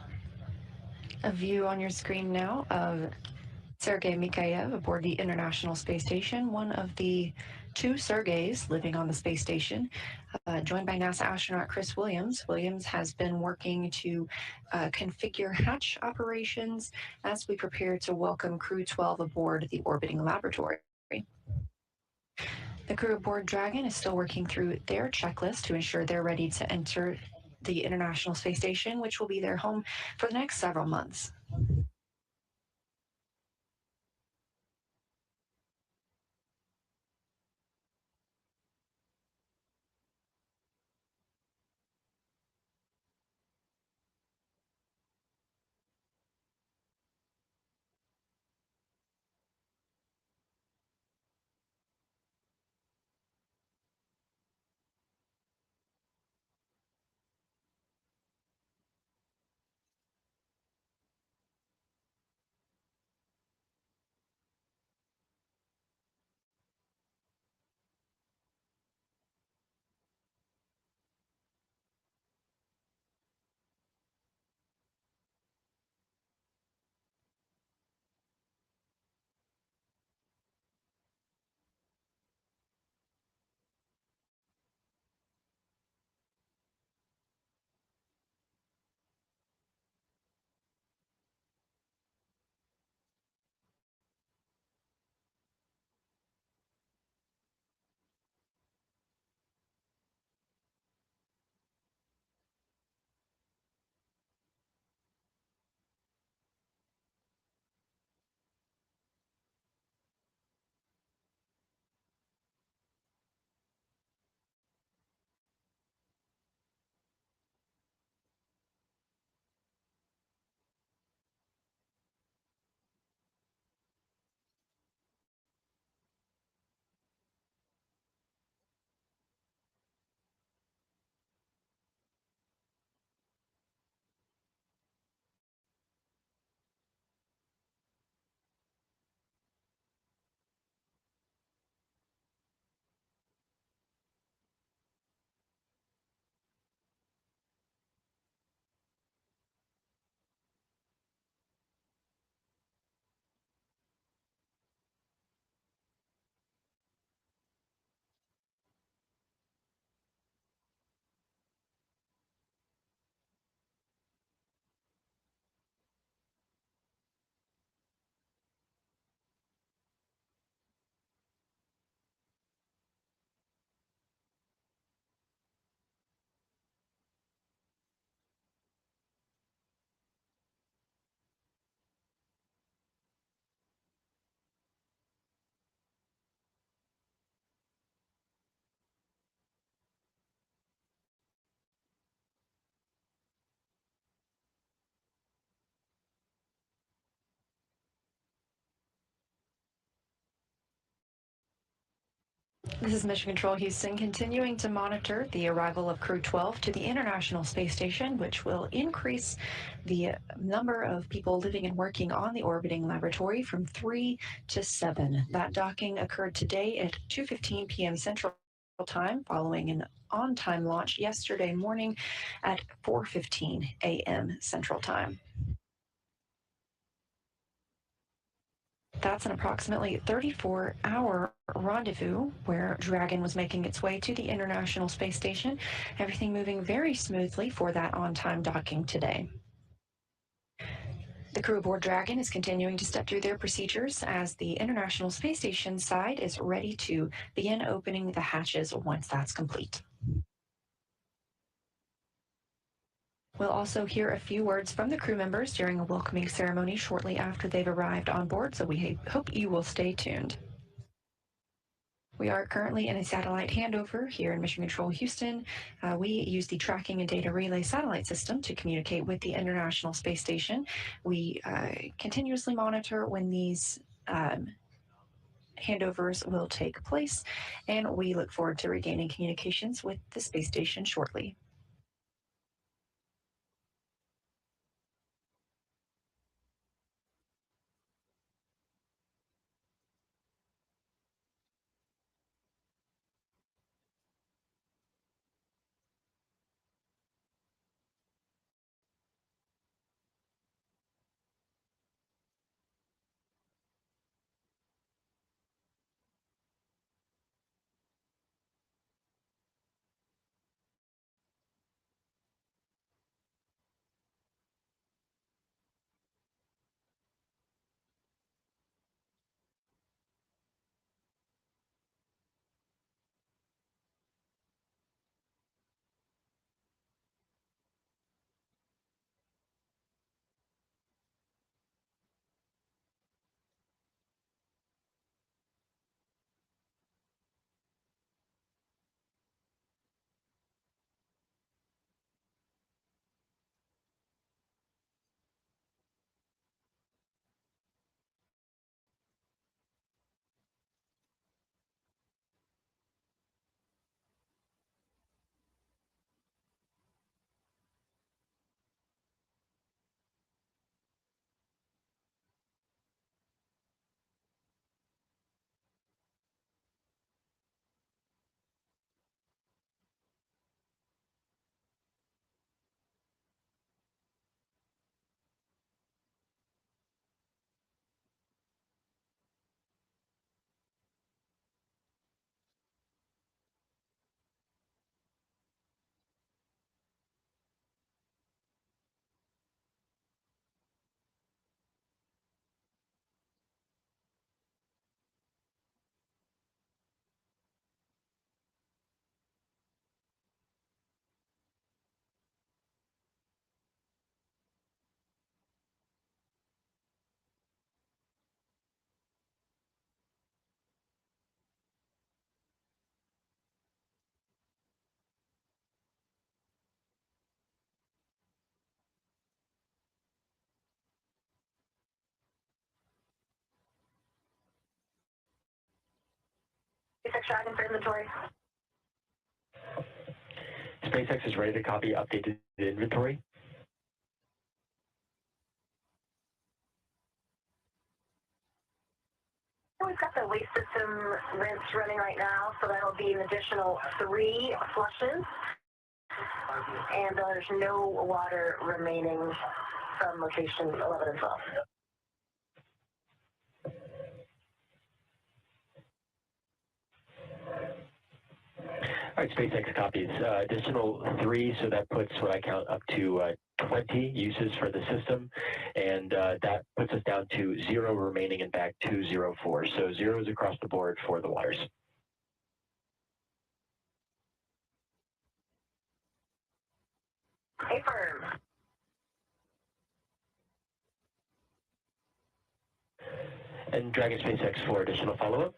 A view on your screen now of Sergei Mikhaev aboard the International Space Station, one of the two Sergeys living on the space station, joined by NASA astronaut Chris Williams. Williams has been working to configure hatch operations as we prepare to welcome Crew 12 aboard the orbiting laboratory. The crew aboard Dragon is still working through their checklist to ensure they're ready to enter the International Space Station, which will be their home for the next several months. This is Mission Control Houston, continuing to monitor the arrival of Crew 12 to the International Space Station, which will increase the number of people living and working on the orbiting laboratory from 3 to 7. That docking occurred today at 2:15 p.m. Central Time, following an on-time launch yesterday morning at 4:15 a.m. Central Time. That's an approximately 34-hour rendezvous where Dragon was making its way to the International Space Station. Everything moving very smoothly for that on-time docking today. The crew aboard Dragon is continuing to step through their procedures as the International Space Station side is ready to begin opening the hatches once that's complete. We'll also hear a few words from the crew members during a welcoming ceremony shortly after they've arrived on board, so we hope you will stay tuned. We are currently in a satellite handover here in Mission Control Houston. We use the tracking and data relay satellite system to communicate with the International Space Station. We continuously monitor when these handovers will take place, and we look forward to regaining communications with the space station shortly. SpaceX Dragon for inventory. SpaceX is ready to copy updated inventory. We've got the waste system rinse running right now, so that'll be an additional 3 flushes. And there's no water remaining from location 11 and 12. All right, SpaceX copies. Additional 3, so that puts what I count up to 20 uses for the system, and that puts us down to 0 remaining in bag 204. So zeros across the board for the waters. Affirm. And Dragon SpaceX for additional follow-up.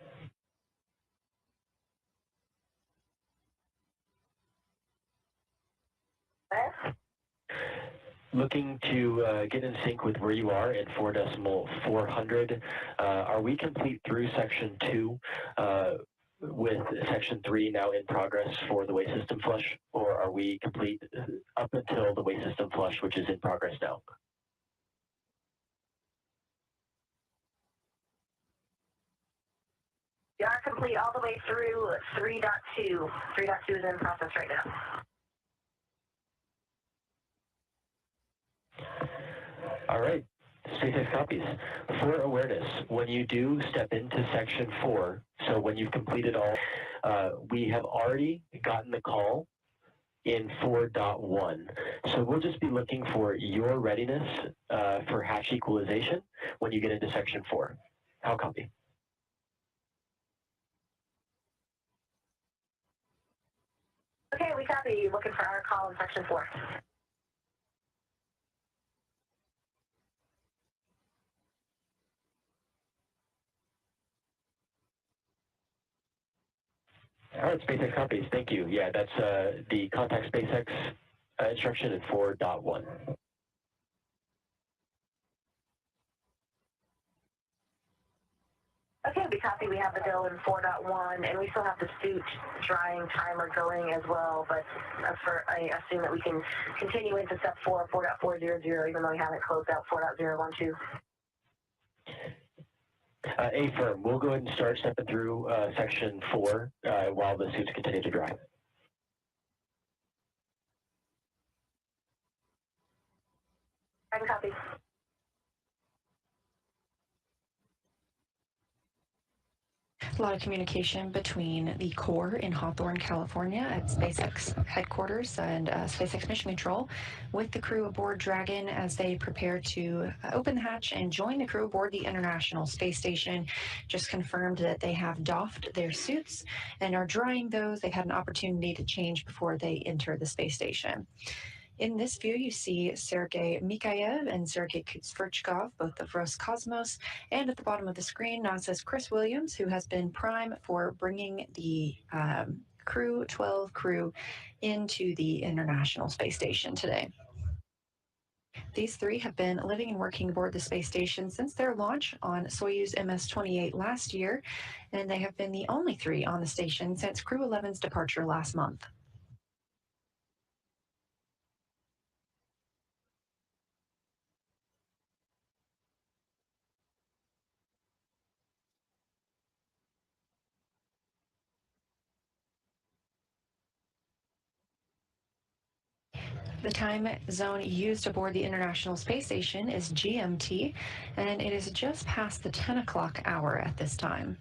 Looking to get in sync with where you are in 4.400. Are we complete through section 2 with section 3 now in progress for the waste system flush, or are we complete up until the waste system flush, which is in progress now? We are complete all the way through 3.2. 3.2 is in process right now. All right, SpaceX copies. For awareness, when you do step into section 4, so when you've completed all, we have already gotten the call in 4.1. So we'll just be looking for your readiness for hatch equalization when you get into section 4. How copy? Okay, we copy. Looking for our call in section 4. All right, SpaceX copies. Thank you. Yeah, that's the contact SpaceX instruction in 4.1. Okay, we copy. We have the bill in 4.1, and we still have the suit drying timer going as well, but I assume that we can continue into step 4, 4.400, even though we haven't closed out 4.012. Affirm. We'll go ahead and start stepping through section 4 while the suits continue to dry. I can copy. A lot of communication between the core in Hawthorne, California at SpaceX headquarters and SpaceX Mission Control with the crew aboard Dragon as they prepare to open the hatch and join the crew aboard the International Space Station. Just confirmed that they have doffed their suits and are drying those. They've had an opportunity to change before they enter the space station. In this view, you see Sergei Mikhaev and Sergei Kutsverchkov, both of Roscosmos, and at the bottom of the screen, NASA's Chris Williams, who has been prime for bringing the Crew 12 crew into the International Space Station today. These 3 have been living and working aboard the space station since their launch on Soyuz MS-28 last year, and they have been the only 3 on the station since Crew 11's departure last month. The time zone used aboard the International Space Station is GMT, and it is just past the 10 o'clock hour at this time.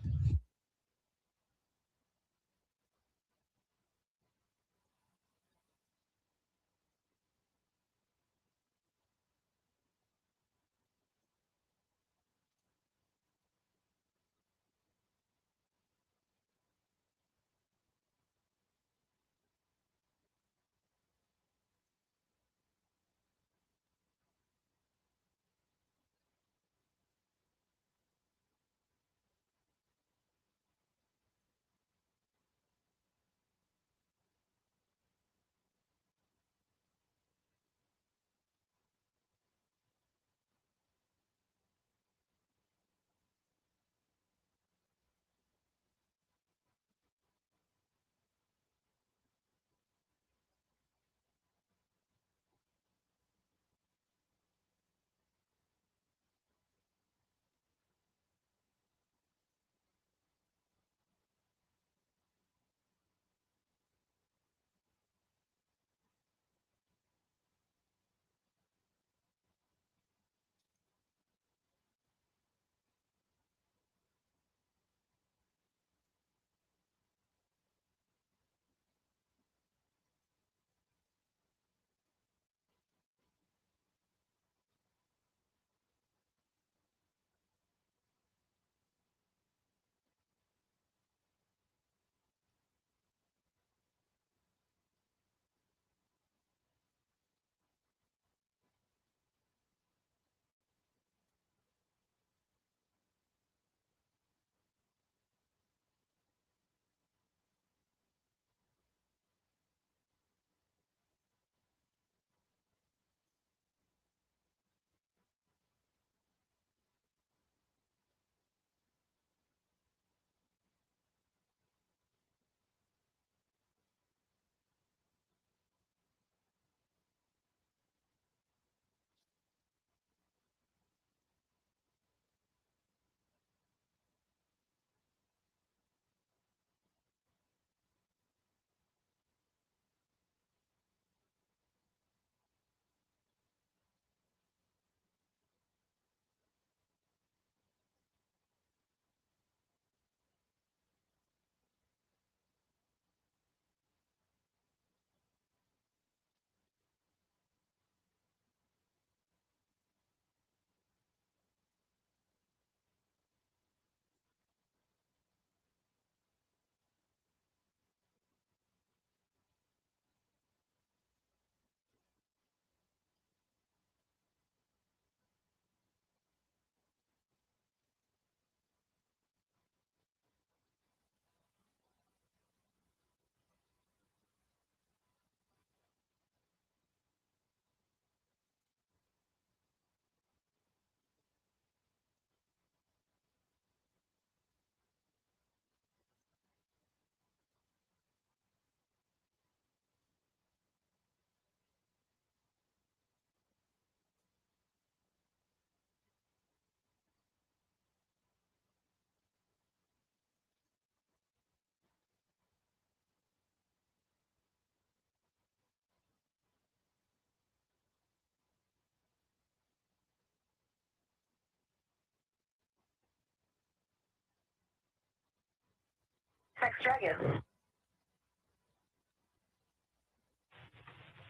SpaceX Dragon.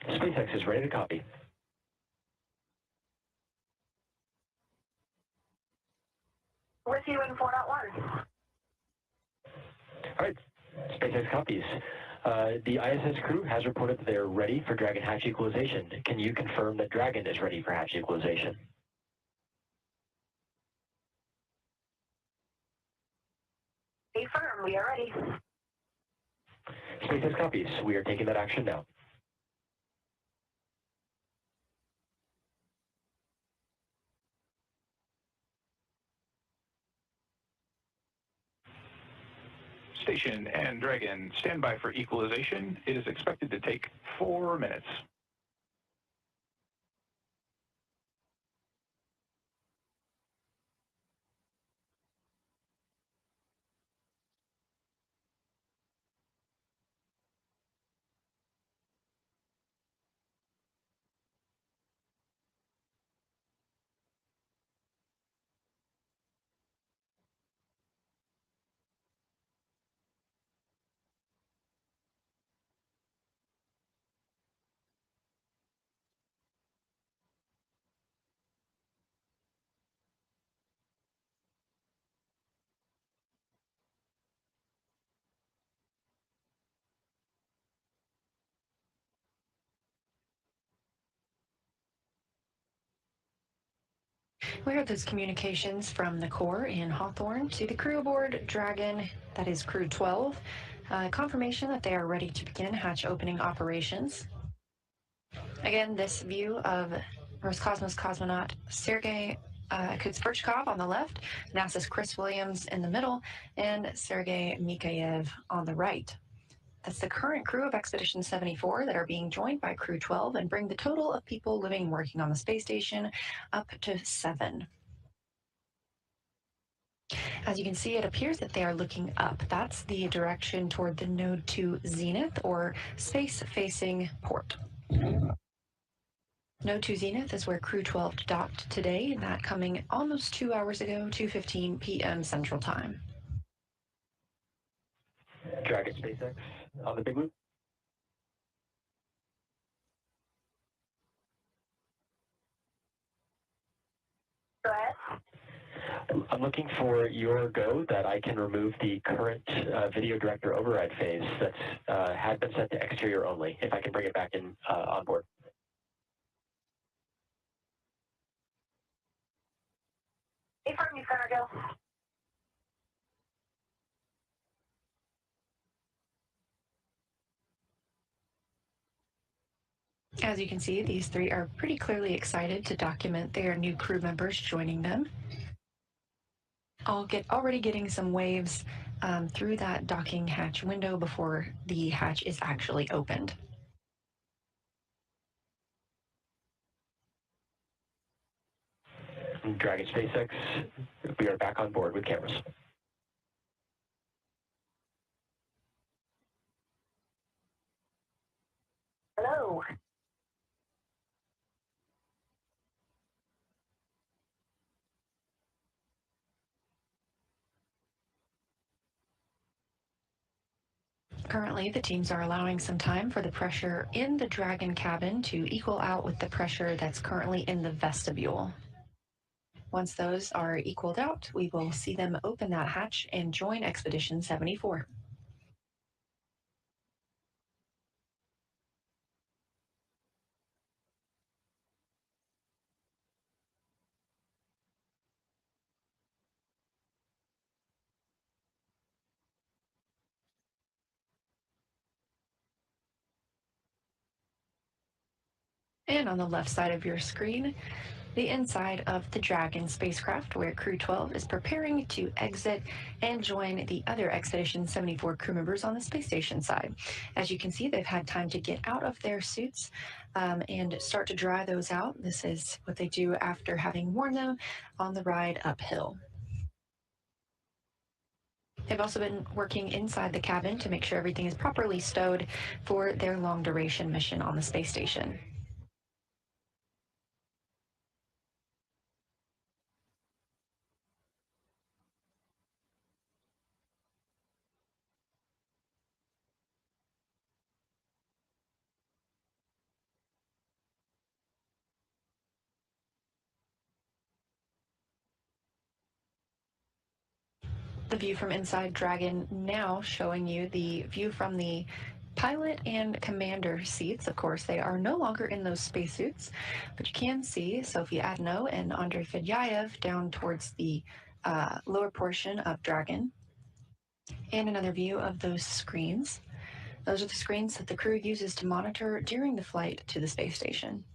SpaceX is ready to copy. With you in 4.1. All right, SpaceX copies. The ISS crew has reported that they're ready for Dragon hatch equalization. Can you confirm that Dragon is ready for hatch equalization? Affirm, we are ready. SpaceX copies. We are taking that action now. Station and Dragon, stand by for equalization. It is expected to take 4 minutes. We heard those communications from the core in Hawthorne to the crew aboard Dragon, that is Crew 12. Confirmation that they are ready to begin hatch opening operations. Again, this view of Roscosmos cosmonaut Sergei Kutsverchkov on the left, NASA's Chris Williams in the middle, and Sergei Mikhaev on the right. That's the current crew of Expedition 74 that are being joined by Crew 12 and bring the total of people living and working on the space station up to 7. As you can see, it appears that they are looking up. That's the direction toward the Node 2 Zenith, or space-facing port. Node 2 Zenith is where Crew 12 docked today, that coming almost 2 hours ago, 2:15 p.m. Central Time. Dragon SpaceX on the big loop. Go ahead. I'm looking for your go that I can remove the current video director override phase that's had been set to exterior only, if I can bring it back in on board. Affirm, you got our go. As you can see, these three are pretty clearly excited to document their new crew members joining them. Already getting some waves through that docking hatch window before the hatch is actually opened. Dragon SpaceX, we are back on board with cameras. Hello. Currently, the teams are allowing some time for the pressure in the Dragon cabin to equal out with the pressure that's currently in the vestibule. Once those are equaled out, we will see them open that hatch and join Expedition 74. And on the left side of your screen, the inside of the Dragon spacecraft, where Crew 12 is preparing to exit and join the other Expedition 74 crew members on the space station side. As you can see, they've had time to get out of their suits and start to dry those out. This is what they do after having worn them on the ride uphill. They've also been working inside the cabin to make sure everything is properly stowed for their long duration mission on the space station. The view from inside Dragon now showing you the view from the pilot and commander seats. Of course, they are no longer in those spacesuits, but you can see Sophie Adno and Andrei Fedyaev down towards the lower portion of Dragon. And another view of those screens. Those are the screens that the crew uses to monitor during the flight to the space station.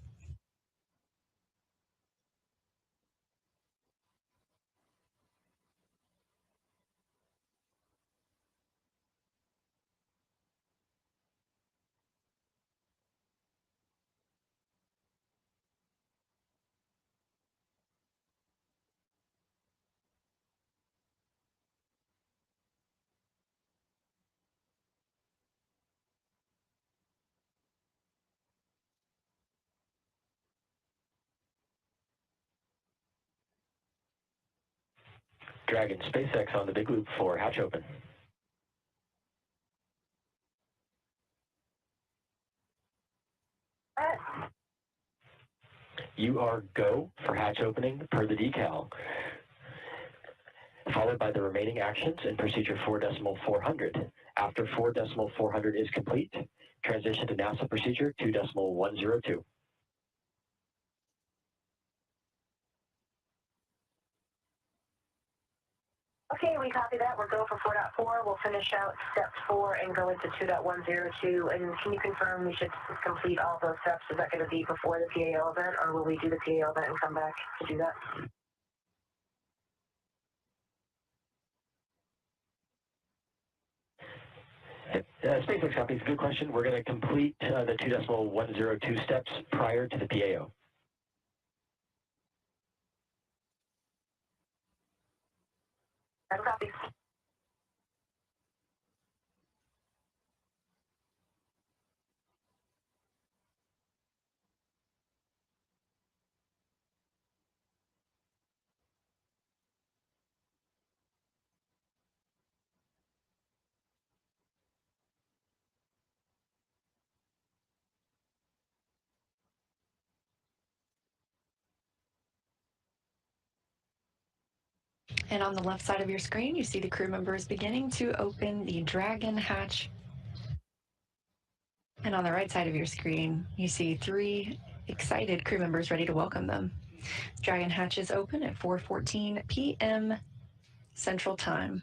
Dragon, SpaceX on the big loop for hatch open. You are go for hatch opening per the decal, followed by the remaining actions in procedure 4.400. After 4.400 is complete, transition to NASA procedure 2.102. Okay, we copy that. We'll go for 4.4. We'll finish out step 4 and go into 2.102. And can you confirm we should complete all those steps? Is that going to be before the PAO event, or will we do the PAO event and come back to do that? SpaceX copies, good question. We're going to complete the 2.102 steps prior to the PAO. Copy. And on the left side of your screen, you see the crew members beginning to open the Dragon hatch. And on the right side of your screen, you see 3 excited crew members ready to welcome them. Dragon hatch is open at 4:14 p.m. Central Time.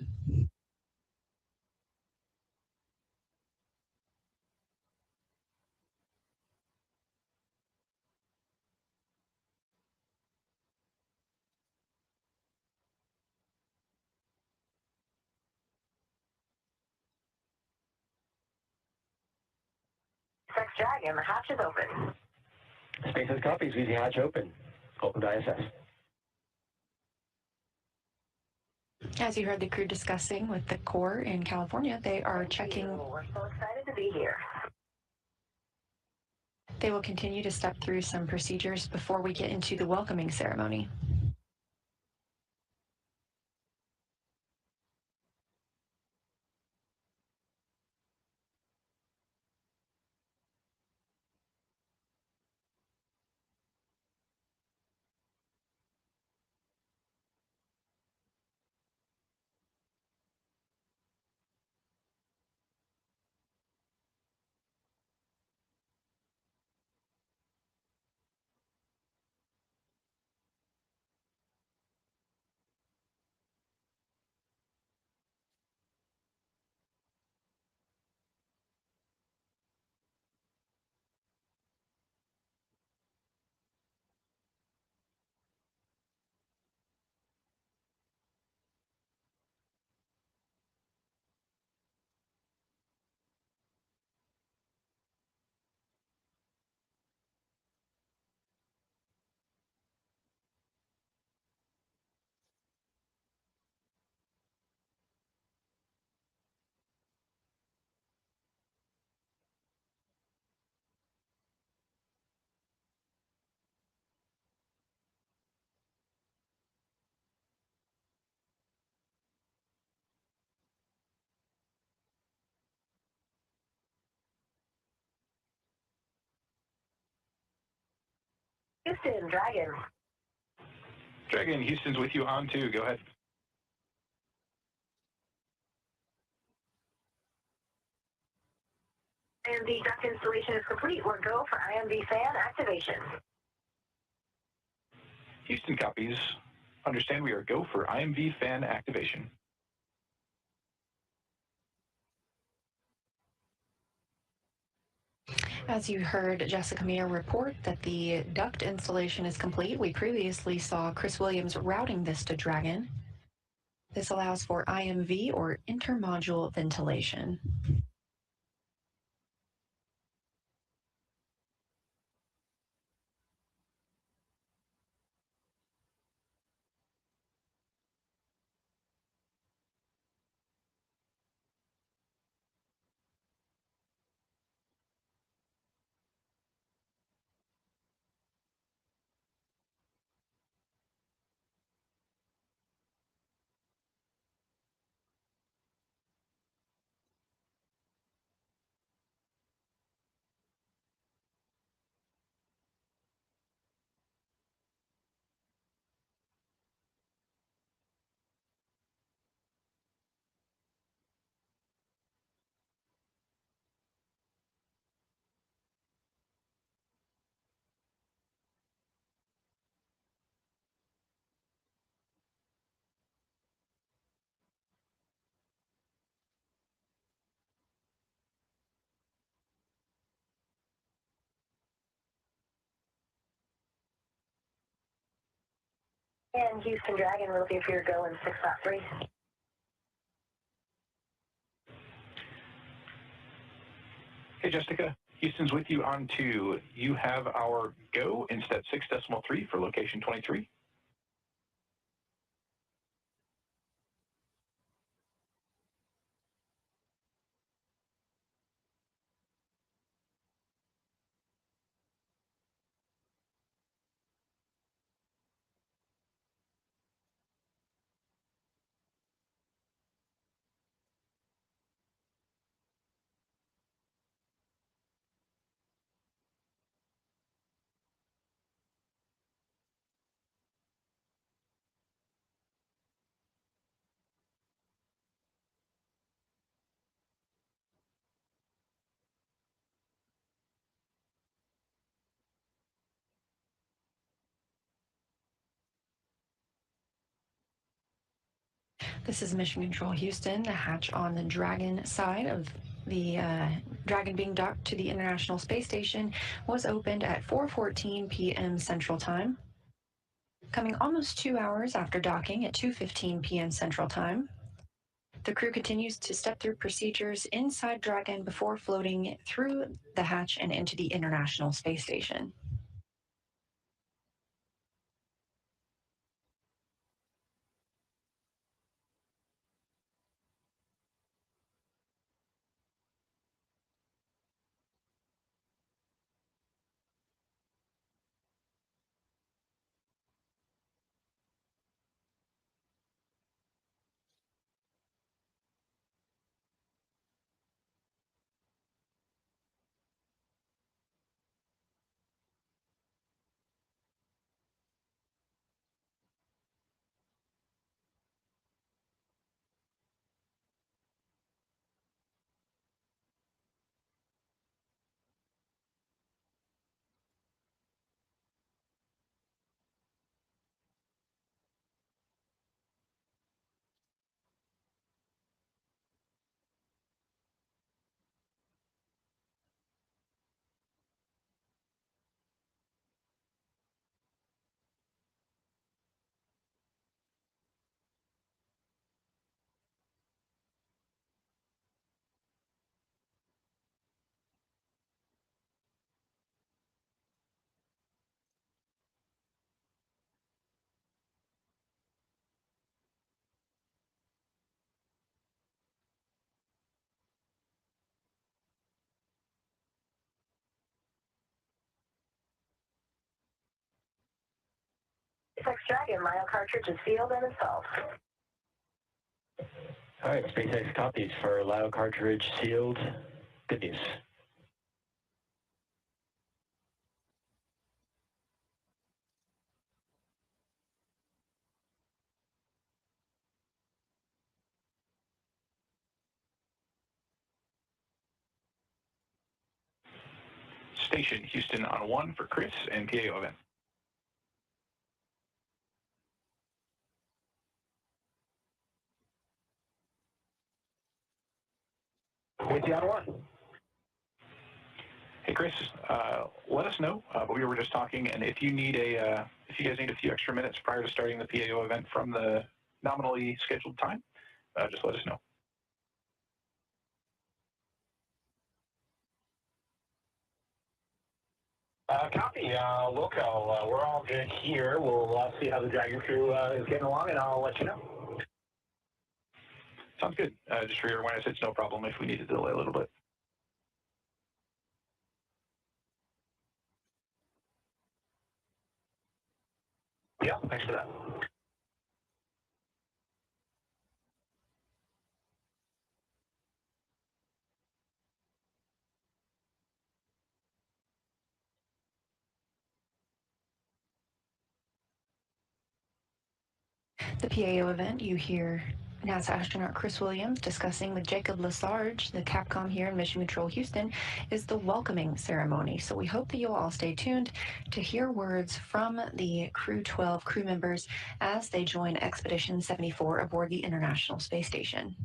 SpaceX Dragon, the hatch is open. SpaceX copies, we see hatch open. Open to ISS. As you heard the crew discussing with the Corps in California, they are checking. We're so excited to be here. They will continue to step through some procedures before we get into the welcoming ceremony. Houston, Dragon. Dragon, Houston's with you on 2. Go ahead. And the duct installation is complete. We're go for IMV fan activation. Houston copies. Understand we are go for IMV fan activation. As you heard Jessica Meir report that the duct installation is complete, we previously saw Chris Williams routing this to Dragon. This allows for IMV, or intermodule ventilation. And Houston Dragon, we're looking for your go in 6.3. Hey, Jessica. Houston's with you on 2. You have our go in stat 6.3 for location 23. This is Mission Control Houston. The hatch on the Dragon side of the Dragon being docked to the International Space Station was opened at 4:14 p.m. Central Time. Coming almost 2 hours after docking at 2:15 p.m. Central Time, the crew continues to step through procedures inside Dragon before floating through the hatch and into the International Space Station. SpaceX Dragon, Lio cartridge is sealed and installed. All right, SpaceX copies for Lio cartridge sealed. Good news. station. Houston on 1 for Chris and PAO event. With you on 1. Hey Chris, let us know. But we were just talking, and if you need if you guys need a few extra minutes prior to starting the PAO event from the nominally scheduled time, just let us know. Copy, Wilco. We're all good here. We'll see how the Dragon crew is getting along, and I'll let you know. Sounds good. Just for your awareness, it's no problem if we need to delay a little bit. Yeah, thanks for that. The PAO event, you hear NASA astronaut Chris Williams discussing with Jacob Lesarge, the Capcom here in Mission Control Houston, is the welcoming ceremony. So we hope that you'll all stay tuned to hear words from the Crew 12 crew members as they join Expedition 74 aboard the International Space Station.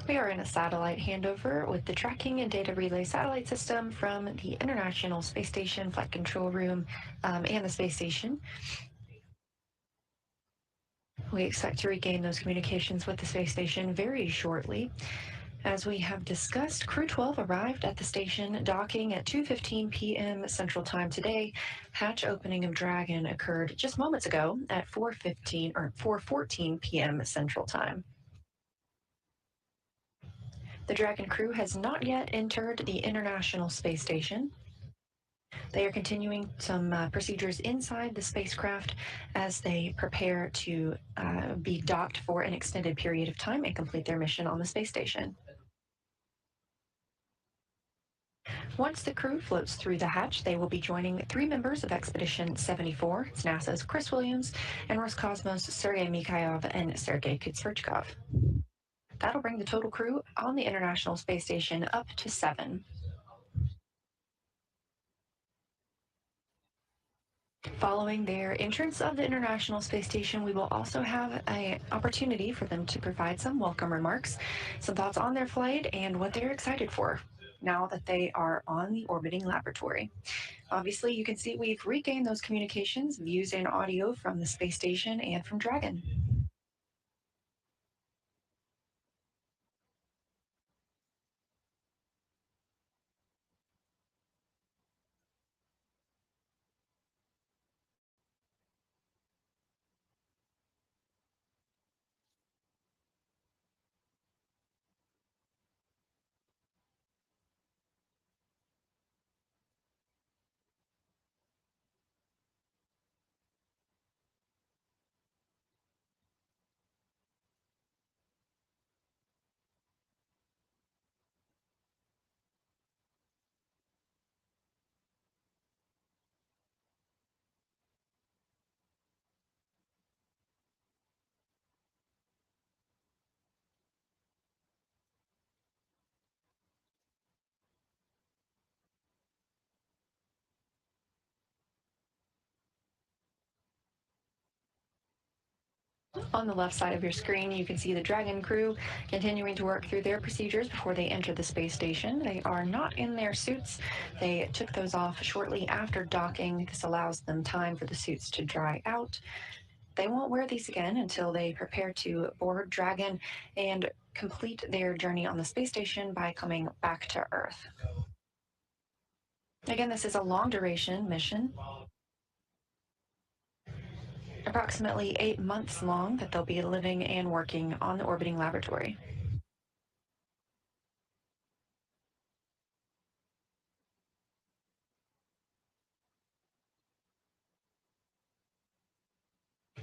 We are in a satellite handover with the tracking and data relay satellite system from the International Space Station Flight Control Room and the space station. We expect to regain those communications with the space station very shortly. As we have discussed, Crew 12 arrived at the station docking at 2:15 p.m. Central Time today. Hatch opening of Dragon occurred just moments ago at 4:14 p.m. Central Time. The Dragon crew has not yet entered the International Space Station. They are continuing some procedures inside the spacecraft as they prepare to be docked for an extended period of time and complete their mission on the space station. Once the crew floats through the hatch, they will be joining 3 members of Expedition 74. It's NASA's Chris Williams and Roscosmos' Sergei Mikhailov and Sergei Kutsverchkov. That'll bring the total crew on the International Space Station up to 7. Following their entrance of the International Space Station, we will also have an opportunity for them to provide some welcome remarks, some thoughts on their flight, and what they're excited for now that they are on the orbiting laboratory. Obviously, you can see we've regained those communications, views, and audio from the space station and from Dragon. On the left side of your screen, you can see the Dragon crew continuing to work through their procedures before they enter the space station. They are not in their suits. They took those off shortly after docking. This allows them time for the suits to dry out. They won't wear these again until they prepare to board Dragon and complete their journey on the space station by coming back to Earth. Again, this is a long duration mission, approximately 8 months long, that they'll be living and working on the orbiting laboratory.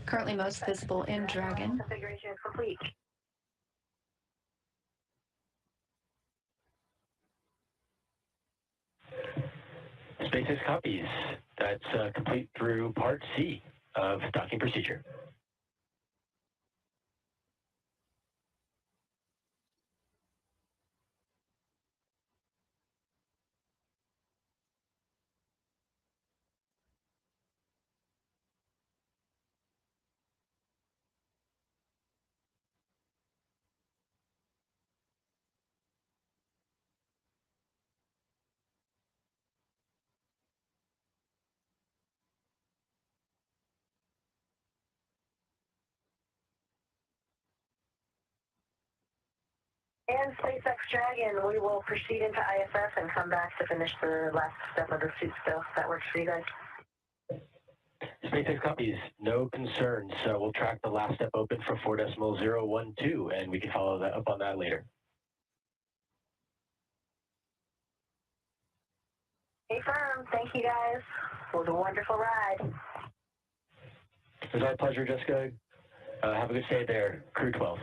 Currently most visible in Dragon. Configuration complete. SpaceX copies. That's complete through Part C of docking procedure. And SpaceX Dragon, we will proceed into ISS and come back to finish the last step of the suit stuff. That works for you guys? SpaceX copies, no concerns. We'll track the last step open for 4.012, and we can follow that up on that later. Hey, firm. Thank you, guys. It was a wonderful ride. It was our pleasure, Jessica. Have a good stay there, Crew 12.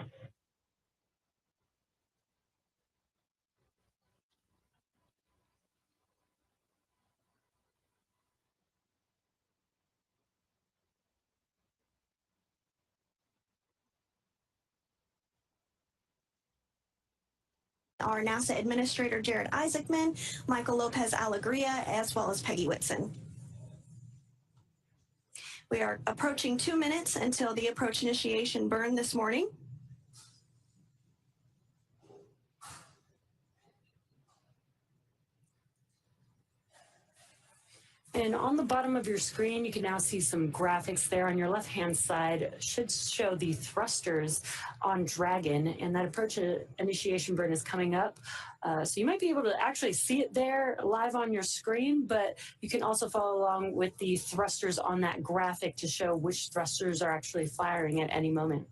Our NASA Administrator Jared Isaacman, Michael Lopez Alegria, as well as Peggy Whitson. We are approaching 2 minutes until the approach initiation burn this morning. And on the bottom of your screen, you can now see some graphics there. On your left-hand side should show the thrusters on Dragon, and that approach initiation burn is coming up. So you might be able to actually see it there live on your screen, but you can also follow along with the thrusters on that graphic to show which thrusters are actually firing at any moment.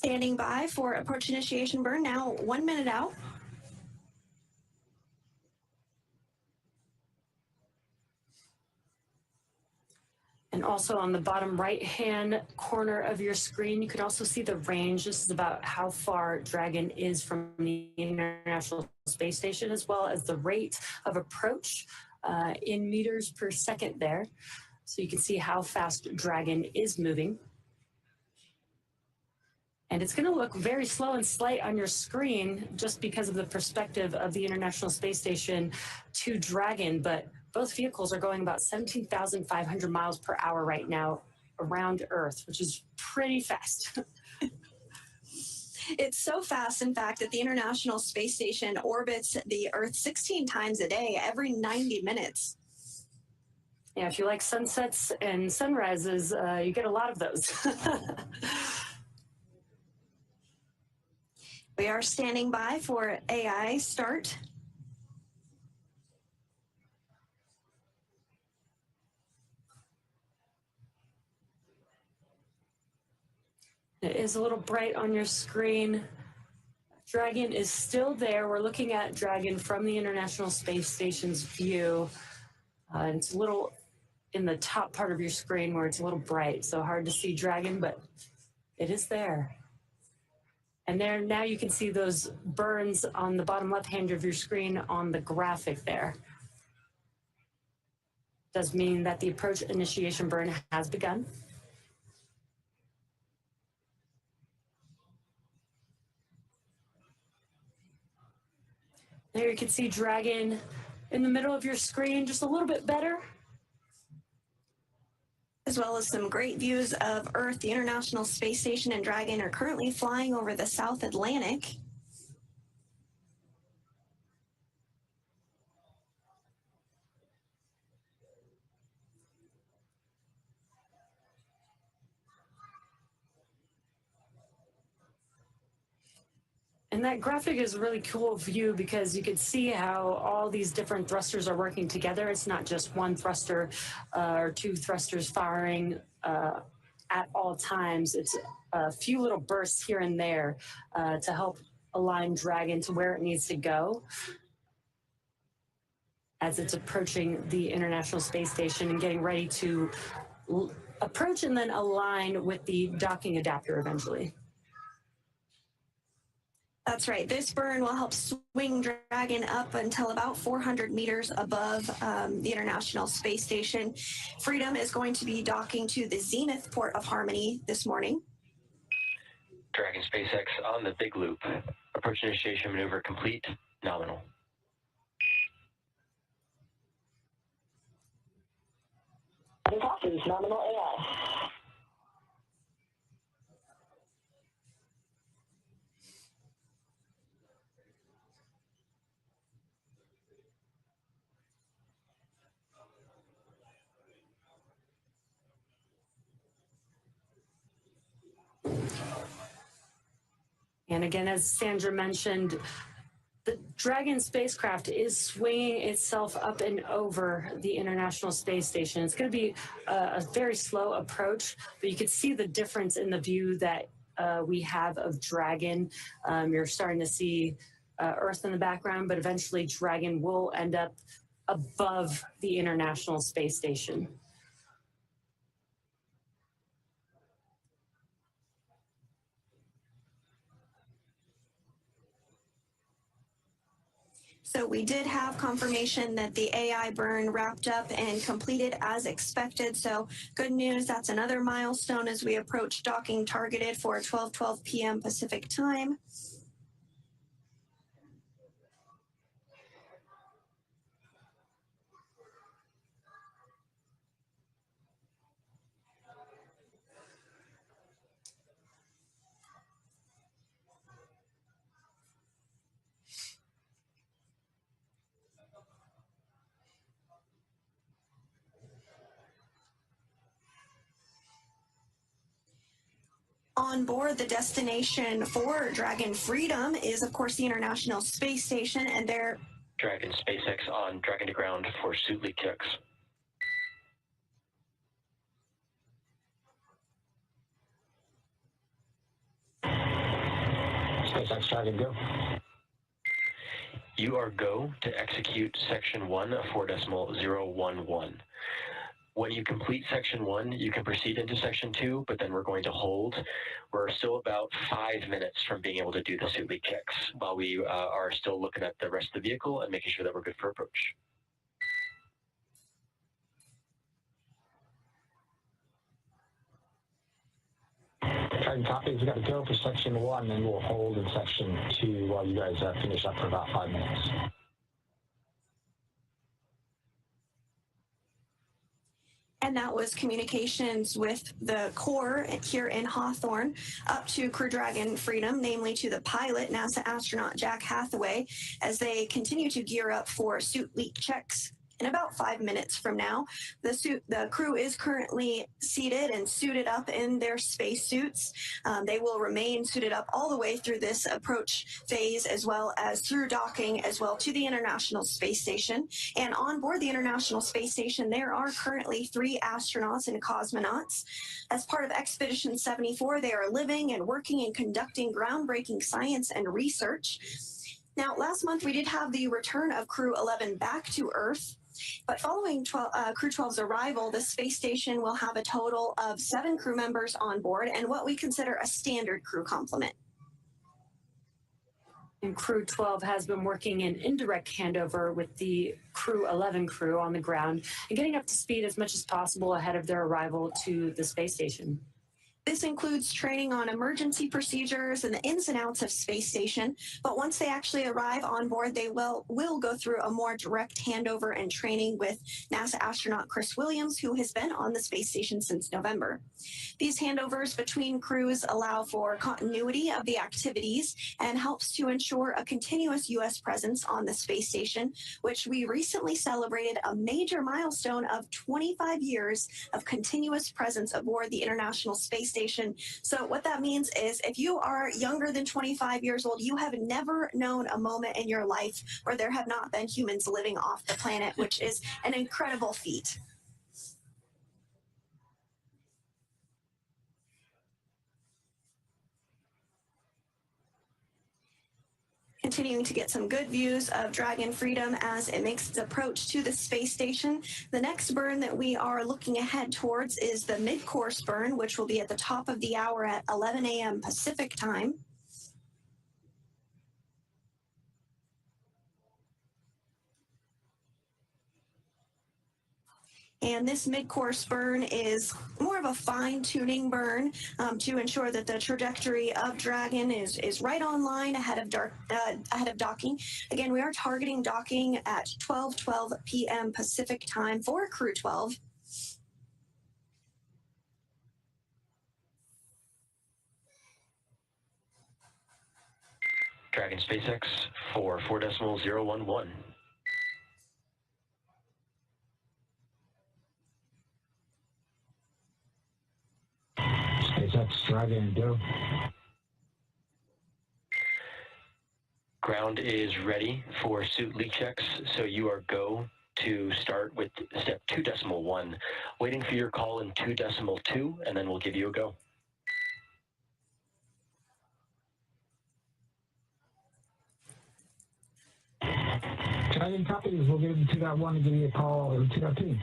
Standing by for approach initiation burn, now 1 minute out. And also on the bottom right-hand corner of your screen, you can also see the range. This is about how far Dragon is from the International Space Station, as well as the rate of approach in meters per second there. So you can see how fast Dragon is moving. And it's going to look very slow and slight on your screen just because of the perspective of the International Space Station to Dragon, but both vehicles are going about 17,500 miles per hour right now around Earth, which is pretty fast. It's so fast, in fact, that the International Space Station orbits the Earth 16 times a day, every 90 minutes. Yeah, if you like sunsets and sunrises, you get a lot of those. We are standing by for AI start. It is a little bright on your screen. Dragon is still there. We're looking at Dragon from the International Space Station's view. It's a little in the top part of your screen where it's a little bright, so hard to see Dragon, but it is there. And there now you can see those burns on the bottom left-hand of your screen on the graphic there. Does mean that the approach initiation burn has begun. There you can see Dragon in the middle of your screen, just a little bit better. As well as some great views of Earth. The International Space Station and Dragon are currently flying over the South Atlantic. And that graphic is a really cool view because you can see how all these different thrusters are working together. It's not just one thruster or two thrusters firing at all times. It's a few little bursts here and there to help align Dragon to where it needs to go as it's approaching the International Space Station and getting ready to approach and then align with the docking adapter eventually. That's right. This burn will help swing Dragon up until about 400 meters above the International Space Station. Freedom is going to be docking to the Zenith port of Harmony this morning. Dragon SpaceX on the big loop. Approach initiation maneuver complete. Nominal. This is nominal AI. And again, as Sandra mentioned, the Dragon spacecraft is swinging itself up and over the International Space Station. It's going to be a very slow approach, but you can see the difference in the view that we have of Dragon. You're starting to see Earth in the background, but eventually Dragon will end up above the International Space Station. So we did have confirmation that the AI burn wrapped up and completed as expected. So good news, that's another milestone as we approach docking targeted for 12:12 p.m. Pacific time. On board, the destination for Dragon Freedom is, of course, the International Space Station, and they're Dragon SpaceX on Dragon to ground for suit leak checks. SpaceX Dragon, go. You are go to execute section 1 of 4.011. When you complete section 1, you can proceed into section 2, but then we're going to hold. We're still about 5 minutes from being able to do the suit leak checks while we are still looking at the rest of the vehicle and making sure that we're good for approach. Dragon copies, we got to go for section 1, and we'll hold in section 2 while you guys finish up for about 5 minutes. And that was communications with the core here in Hawthorne up to Crew Dragon Freedom, namely to the pilot, NASA astronaut Jack Hathaway, as they continue to gear up for suit leak checks. In about 5 minutes from now, the crew is currently seated and suited up in their spacesuits. They will remain suited up all the way through this approach phase, as well as through docking, as well to the International Space Station. And on board the International Space Station, there are currently 3 astronauts and cosmonauts. As part of Expedition 74, they are living and working and conducting groundbreaking science and research. Now, last month, we did have the return of Crew 11 back to Earth. But following Crew 12's arrival, the space station will have a total of 7 crew members on board and what we consider a standard crew complement. And Crew 12 has been working in indirect handover with the Crew 11 crew on the ground and getting up to speed as much as possible ahead of their arrival to the space station. This includes training on emergency procedures and the ins and outs of space station, but once they actually arrive on board, they will go through a more direct handover and training with NASA astronaut Chris Williams, who has been on the space station since November. These handovers between crews allow for continuity of the activities and helps to ensure a continuous U.S. presence on the space station, which we recently celebrated a major milestone of 25 years of continuous presence aboard the International Space Station. So what that means is if you are younger than 25 years old, you have never known a moment in your life where there have not been humans living off the planet, which is an incredible feat. Continuing to get some good views of Dragon Freedom as it makes its approach to the space station. The next burn that we are looking ahead towards is the mid-course burn, which will be at the top of the hour at 11 a.m. Pacific time. And this mid-course burn is more of a fine-tuning burn to ensure that the trajectory of Dragon is right on line ahead of docking. Again, we are targeting docking at 12:12 p.m. Pacific time for Crew 12. Dragon SpaceX for 4.011. SpaceX Dragon, go. Ground is ready for suit leak checks, so you are go to start with step 2.1. Waiting for your call in 2.2, and then we'll give you a go. Dragon copies, we'll give you 2.1 and give you a call in 2.2.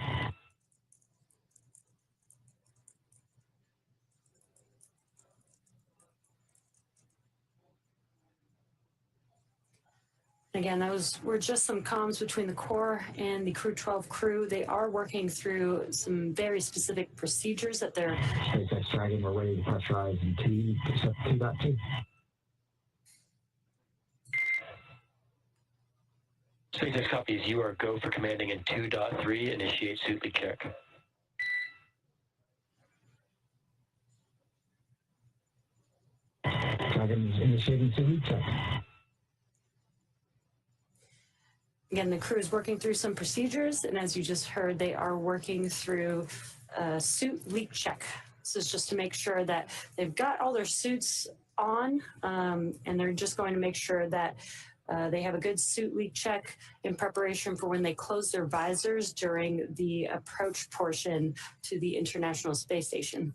Again, those were just some comms between the core and the Crew 12 crew. They are working through some very specific procedures that they're... SpaceX Dragon, we're ready to pressurize in 2.2. SpaceX copies, you are go for commanding in 2.3, initiate suit leak check. Dragon is initiating suit leak check. Again, the crew is working through some procedures, and as you just heard, they are working through a suit leak check. This is just to make sure that they've got all their suits on, and they're just going to make sure that they have a good suit leak check in preparation for when they close their visors during the approach portion to the International Space Station.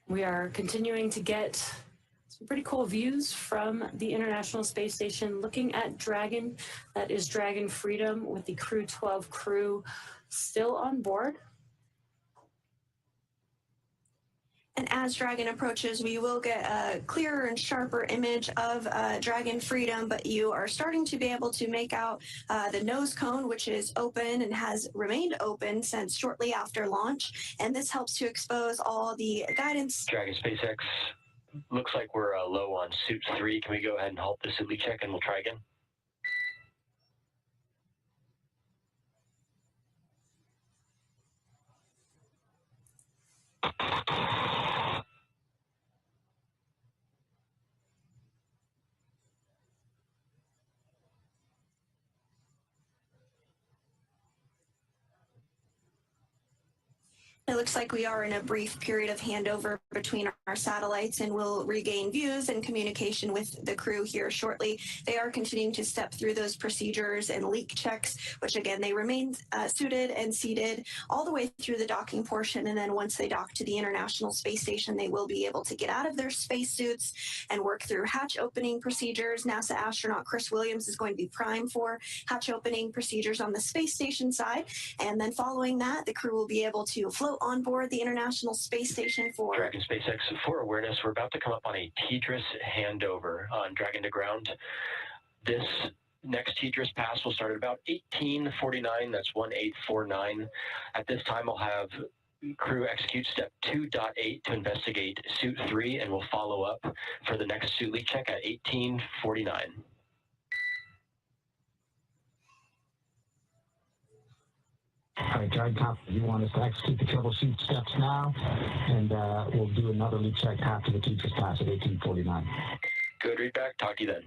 We are continuing to get some pretty cool views from the International Space Station looking at Dragon. That is Dragon Freedom with the Crew 12 crew still on board. And as Dragon approaches, we will get a clearer and sharper image of Dragon Freedom, but you are starting to be able to make out the nose cone, which is open and has remained open since shortly after launch. And this helps to expose all the guidance. Dragon SpaceX, looks like we're low on suit 3. Can we go ahead and halt the suit leak check and we'll try again? It looks like we are in a brief period of handover between our satellites, and we'll regain views and communication with the crew here shortly. They are continuing to step through those procedures and leak checks, which again, they remain suited and seated all the way through the docking portion. And then once they dock to the International Space Station, they will be able to get out of their spacesuits and work through hatch opening procedures. NASA astronaut Chris Williams is going to be primed for hatch opening procedures on the space station side. And then following that, the crew will be able to float on board the International Space Station for Dragon SpaceX. For awareness, we're about to come up on a TDRS handover on Dragon to ground. This next TDRS pass will start at about 1849. That's 1849. At this time, I'll have crew execute step 2.8 to investigate suit 3, and we'll follow up for the next suit leak check at 1849. All right, Dragon Copter, you want us to execute the troubleshoot steps now, and we'll do another leak check after the teacher's pass at 1849. Good, read back. Talk to you then.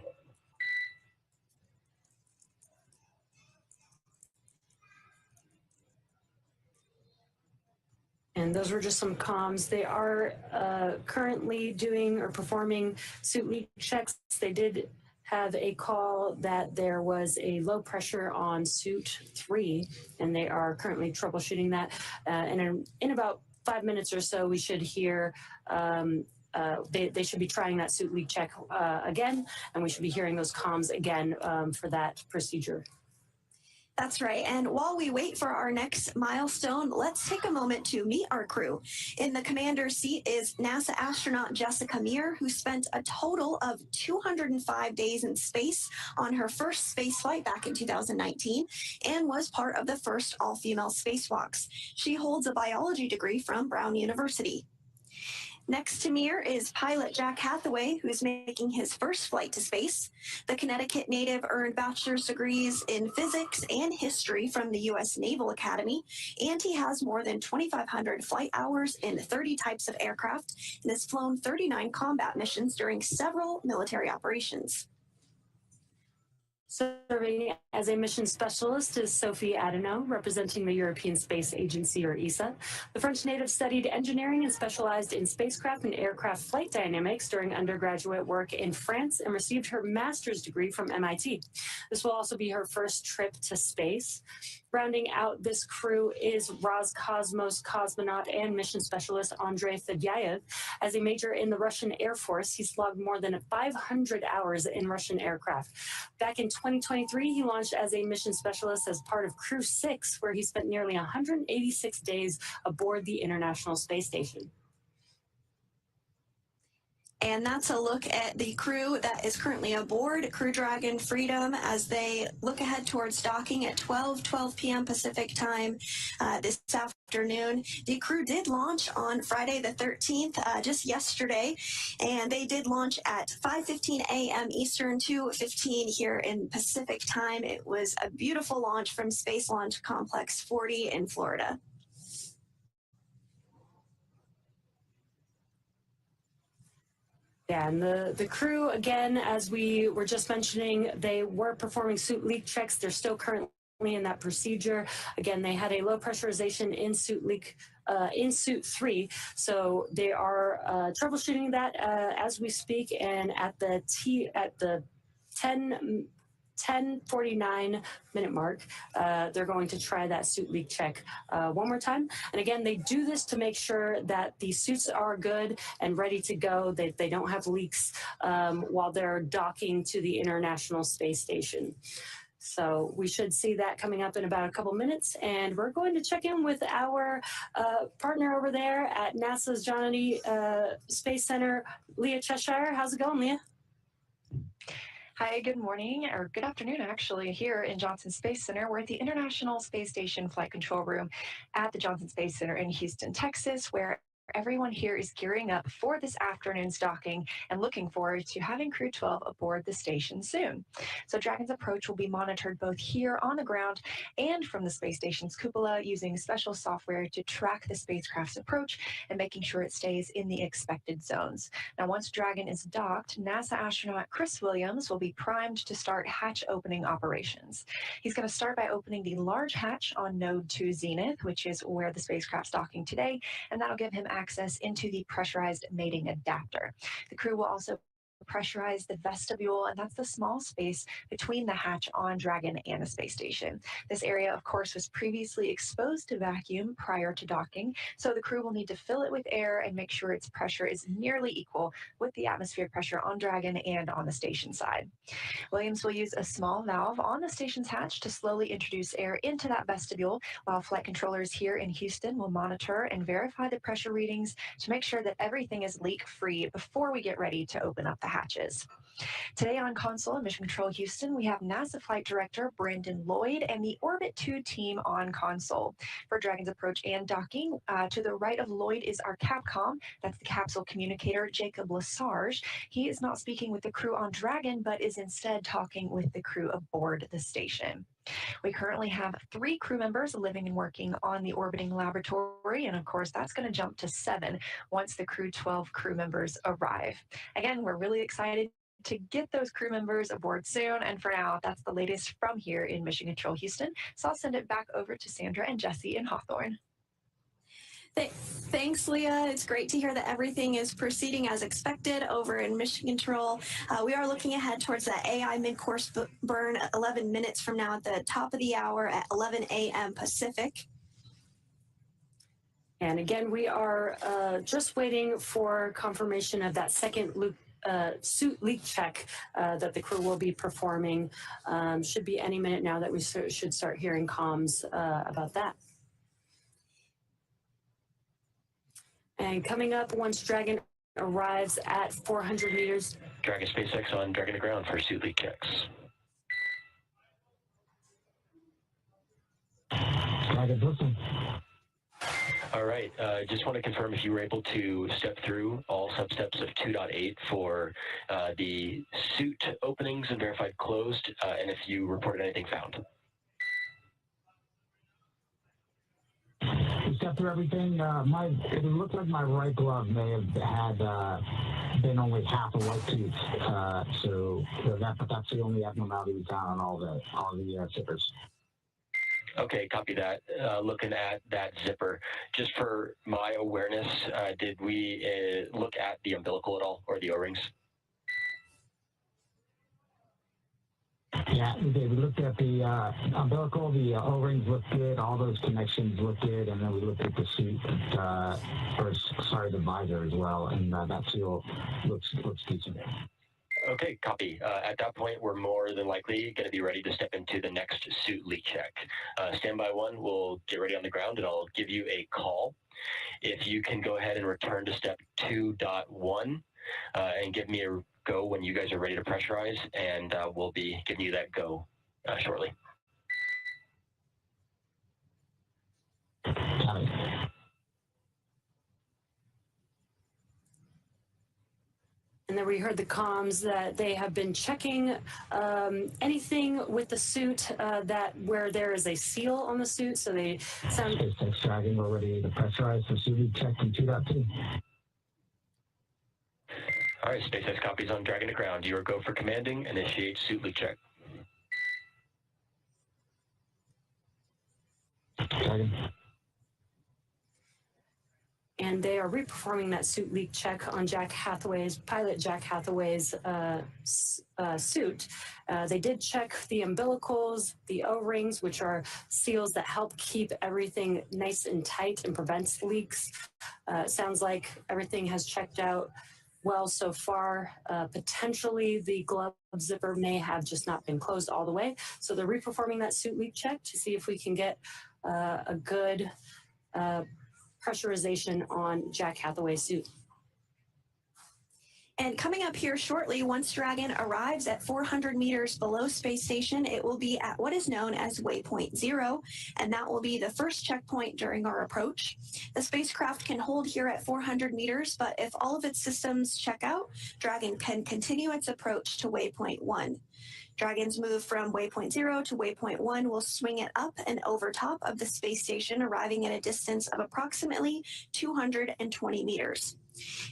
And those were just some comms. They are currently doing or performing suit leak checks. They did have a call that there was a low pressure on suit 3, and they are currently troubleshooting that. And in about 5 minutes or so, we should hear they should be trying that suit leak check again, and we should be hearing those comms again for that procedure. That's right. And while we wait for our next milestone, let's take a moment to meet our crew. In the commander's seat is NASA astronaut Jessica Meir, who spent a total of 205 days in space on her first space flight back in 2019 and was part of the first all-female spacewalks. She holds a biology degree from Brown University. Next to Meir is pilot Jack Hathaway, who's making his first flight to space. The Connecticut native earned bachelor's degrees in physics and history from the U.S. Naval Academy, and he has more than 2,500 flight hours in 30 types of aircraft and has flown 39 combat missions during several military operations. Serving as a mission specialist is Sophie Adeno, representing the European Space Agency, or ESA. The French native studied engineering and specialized in spacecraft and aircraft flight dynamics during undergraduate work in France and received her master's degree from MIT. This will also be her first trip to space. Rounding out this crew is Roscosmos cosmonaut and mission specialist Andrei Fedyaev. As a major in the Russian Air Force, he's logged more than 500 hours in Russian aircraft. Back in 2023, he launched as a mission specialist as part of Crew 6, where he spent nearly 186 days aboard the International Space Station. And that's a look at the crew that is currently aboard Crew Dragon Freedom as they look ahead towards docking at 12 p.m. Pacific time this afternoon. The crew did launch on Friday the 13th, just yesterday, and they did launch at 5:15 a.m. Eastern, 2:15 here in Pacific time. It was a beautiful launch from Space Launch Complex 40 in Florida. Yeah, and the crew, again, as we were just mentioning, they were performing suit leak checks. They're still currently in that procedure. Again, they had a low pressurization in suit 3, so they are troubleshooting that as we speak. And at the 10 10:49 minute mark, they're going to try that suit leak check one more time. And again, they do this to make sure that the suits are good and ready to go, that they don't have leaks while they're docking to the International Space Station. So we should see that coming up in about a couple minutes, and we're going to check in with our partner over there at NASA's Johnny Space Center, Leah Cheshire. How's it going, Leah? Hi, good morning, or good afternoon, actually, here in Johnson Space Center. We're at the International Space Station Flight Control Room at the Johnson Space Center in Houston, Texas, where everyone here is gearing up for this afternoon's docking and looking forward to having Crew 12 aboard the station soon. So Dragon's approach will be monitored both here on the ground and from the space station's cupola using special software to track the spacecraft's approach and making sure it stays in the expected zones. Now, once Dragon is docked, NASA astronaut Chris Williams will be primed to start hatch opening operations. He's going to start by opening the large hatch on Node 2 Zenith, which is where the spacecraft's docking today, and that'll give him access into the pressurized mating adapter. The crew will also pressurize the vestibule, and that's the small space between the hatch on Dragon and the space station. This area, of course, was previously exposed to vacuum prior to docking, so the crew will need to fill it with air and make sure its pressure is nearly equal with the atmospheric pressure on Dragon and on the station side. Williams will use a small valve on the station's hatch to slowly introduce air into that vestibule, while flight controllers here in Houston will monitor and verify the pressure readings to make sure that everything is leak-free before we get ready to open up the hatches. Today on console in Mission Control Houston, we have NASA Flight Director Brandon Lloyd and the Orbit 2 team on console. For Dragon's approach and docking, to the right of Lloyd is our Capcom, that's the capsule communicator, Jacob Lesarge. He is not speaking with the crew on Dragon, but is instead talking with the crew aboard the station. We currently have 3 crew members living and working on the orbiting laboratory, and of course that's going to jump to 7 once the Crew 12 crew members arrive. Again, we're really excited to get those crew members aboard soon, and for now, that's the latest from here in Mission Control Houston. So I'll send it back over to Sandra and Jesse in Hawthorne. Thanks, Leah. It's great to hear that everything is proceeding as expected over in Mission Control. We are looking ahead towards that AI mid-course burn 11 minutes from now at the top of the hour at 11 a.m. Pacific. And again, we are just waiting for confirmation of that second suit leak check that the crew will be performing. Should be any minute now that we should start hearing comms about that. And coming up, once Dragon arrives at 400 meters. Dragon SpaceX on Dragon to ground for suit leak checks. Dragon, listen. All right, just want to confirm if you were able to step through all substeps of 2.8 for the suit openings and verified closed, and if you reported anything found. We stepped through everything. It looked like my right glove may have had been only half a white tooth, but that's the only abnormality we found on all the zippers. Okay, copy that. Looking at that zipper, just for my awareness, did we look at the umbilical at all, or the O-rings? Yeah, we did. We looked at the umbilical, the O-rings looked good, all those connections looked good, and then we looked at the suit, the visor as well, and that seal looks decent. Okay, copy. At that point, we're more than likely going to be ready to step into the next suit leak check. Standby 1 will get ready on the ground, and I'll give you a call. If you can go ahead and return to step 2.1 and give me a go when you guys are ready to pressurize, and we'll be giving you that go shortly. And then we heard the comms that they have been checking anything with the suit where there is a seal on the suit. So they sound. SpaceX Dragon, we're ready to pressurize for suit leak check in 2.2. All right, SpaceX copies on Dragon to ground. You are go for commanding. Initiate suit leak check. And and they are reperforming that suit leak check on pilot Jack Hathaway's suit. They did check the umbilicals, the O-rings, which are seals that help keep everything nice and tight and prevents leaks. Sounds like everything has checked out well so far. Potentially the glove zipper may have just not been closed all the way. So they're reperforming that suit leak check to see if we can get a good pressurization on Jack Hathaway's suit. And coming up here shortly, once Dragon arrives at 400 meters below space station, it will be at what is known as waypoint 0, and that will be the first checkpoint during our approach. The spacecraft can hold here at 400 meters, but if all of its systems check out, Dragon can continue its approach to waypoint 1. Dragon's move from waypoint 0 to waypoint 1 will swing it up and over top of the space station, arriving at a distance of approximately 220 meters.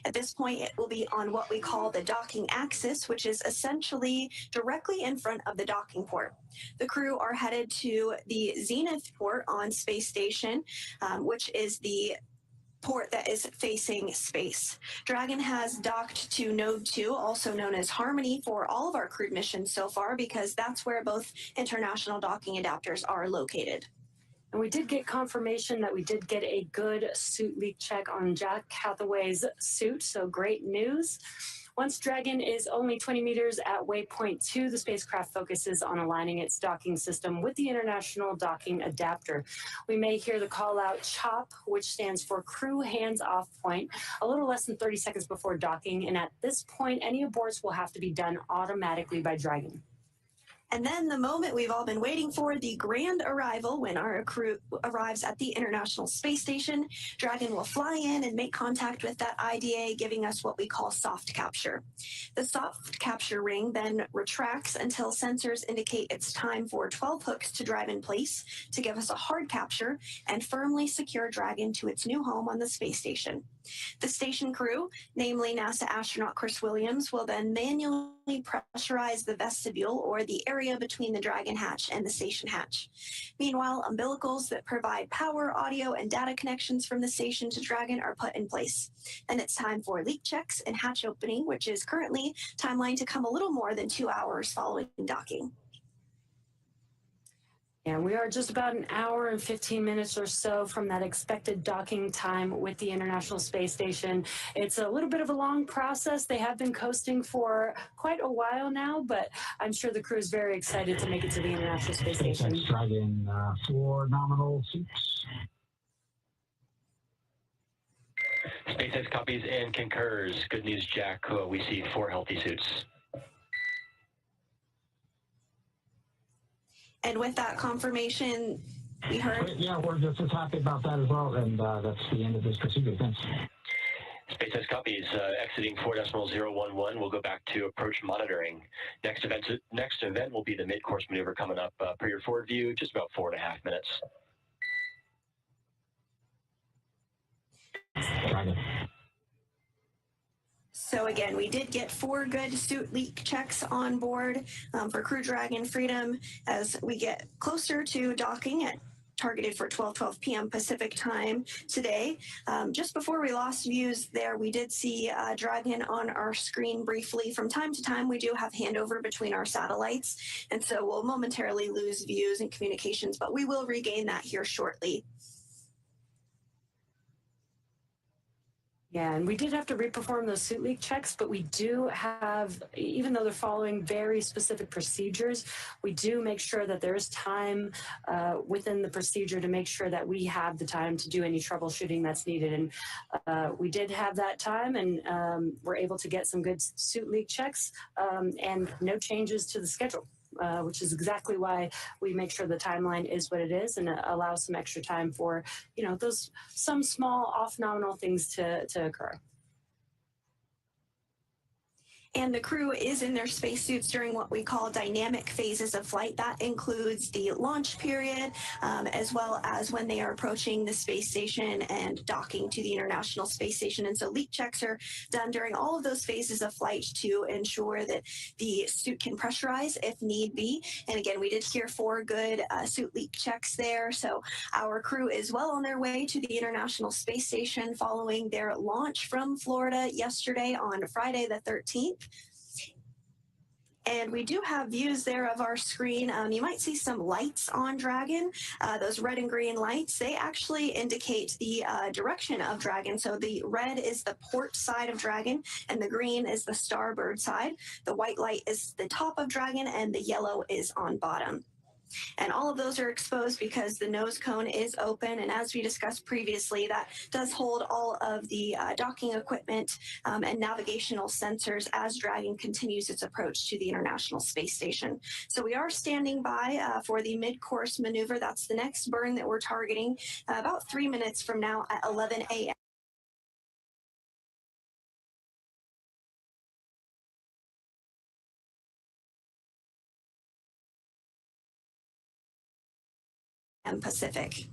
At this point, it will be on what we call the docking axis, which is essentially directly in front of the docking port. The crew are headed to the zenith port on space station, which is the port that is facing space. Dragon has docked to Node 2, also known as Harmony, for all of our crewed missions so far, because that's where both international docking adapters are located. And we did get confirmation that we did get a good suit leak check on Jack Hathaway's suit, so great news. Once Dragon is only 20 meters at waypoint 2, the spacecraft focuses on aligning its docking system with the International Docking Adapter. We may hear the call out CHOP, which stands for Crew Hands Off Point, a little less than 30 seconds before docking, and at this point, any aborts will have to be done automatically by Dragon. And then the moment we've all been waiting for, the grand arrival, when our crew arrives at the International Space Station. Dragon will fly in and make contact with that IDA, giving us what we call soft capture. The soft capture ring then retracts until sensors indicate it's time for 12 hooks to drive in place to give us a hard capture and firmly secure Dragon to its new home on the space station. The station crew, namely NASA astronaut Chris Williams, will then manually pressurize the vestibule, or the area between the Dragon hatch and the station hatch. Meanwhile, umbilicals that provide power, audio, and data connections from the station to Dragon are put in place. Then it's time for leak checks and hatch opening, which is currently timeline to come a little more than 2 hours following docking. And we are just about an hour and 15 minutes or so from that expected docking time with the International Space Station. It's a little bit of a long process. They have been coasting for quite a while now, but I'm sure the crew is very excited to make it to the International Space Station. SpaceX Dragon, 4 nominal seats. SpaceX copies and concurs. Good news, Jack. We see 4 healthy suits. And with that confirmation, we heard... Yeah, we're just as happy about that as well, and that's the end of this procedure. Thanks. SpaceX copies. Exiting 4.011. We'll go back to approach monitoring. Next event will be the mid-course maneuver coming up. Per your forward view, just about 4.5 minutes. Dragon. So again, we did get 4 good suit leak checks on board for Crew Dragon Freedom as we get closer to docking at targeted for 12:12 p.m. Pacific time today. Just before we lost views there, we did see Dragon on our screen briefly. From time to time, we do have handover between our satellites, and so we'll momentarily lose views and communications, but we will regain that here shortly. Yeah, and we did have to reperform those suit leak checks, but we do have, even though they're following very specific procedures, we do make sure that there is time within the procedure to make sure that we have the time to do any troubleshooting that's needed. And we did have that time, and we're able to get some good suit leak checks and no changes to the schedule. Which is exactly why we make sure the timeline is what it is and allow some extra time for, those some small off nominal things to occur. And the crew is in their spacesuits during what we call dynamic phases of flight. That includes the launch period, as well as when they are approaching the space station and docking to the International Space Station. And so leak checks are done during all of those phases of flight to ensure that the suit can pressurize if need be. And again, we did hear 4 good suit leak checks there. So our crew is well on their way to the International Space Station following their launch from Florida yesterday on Friday the 13th. And we do have views there of our screen. You might see some lights on Dragon. Those red and green lights, they actually indicate the direction of Dragon. So the red is the port side of Dragon, and the green is the starboard side. The white light is the top of Dragon, and the yellow is on bottom. And all of those are exposed because the nose cone is open. And as we discussed previously, that does hold all of the docking equipment and navigational sensors as Dragon continues its approach to the International Space Station. So we are standing by for the mid-course maneuver. That's the next burn that we're targeting about 3 minutes from now at 11 a.m. Pacific.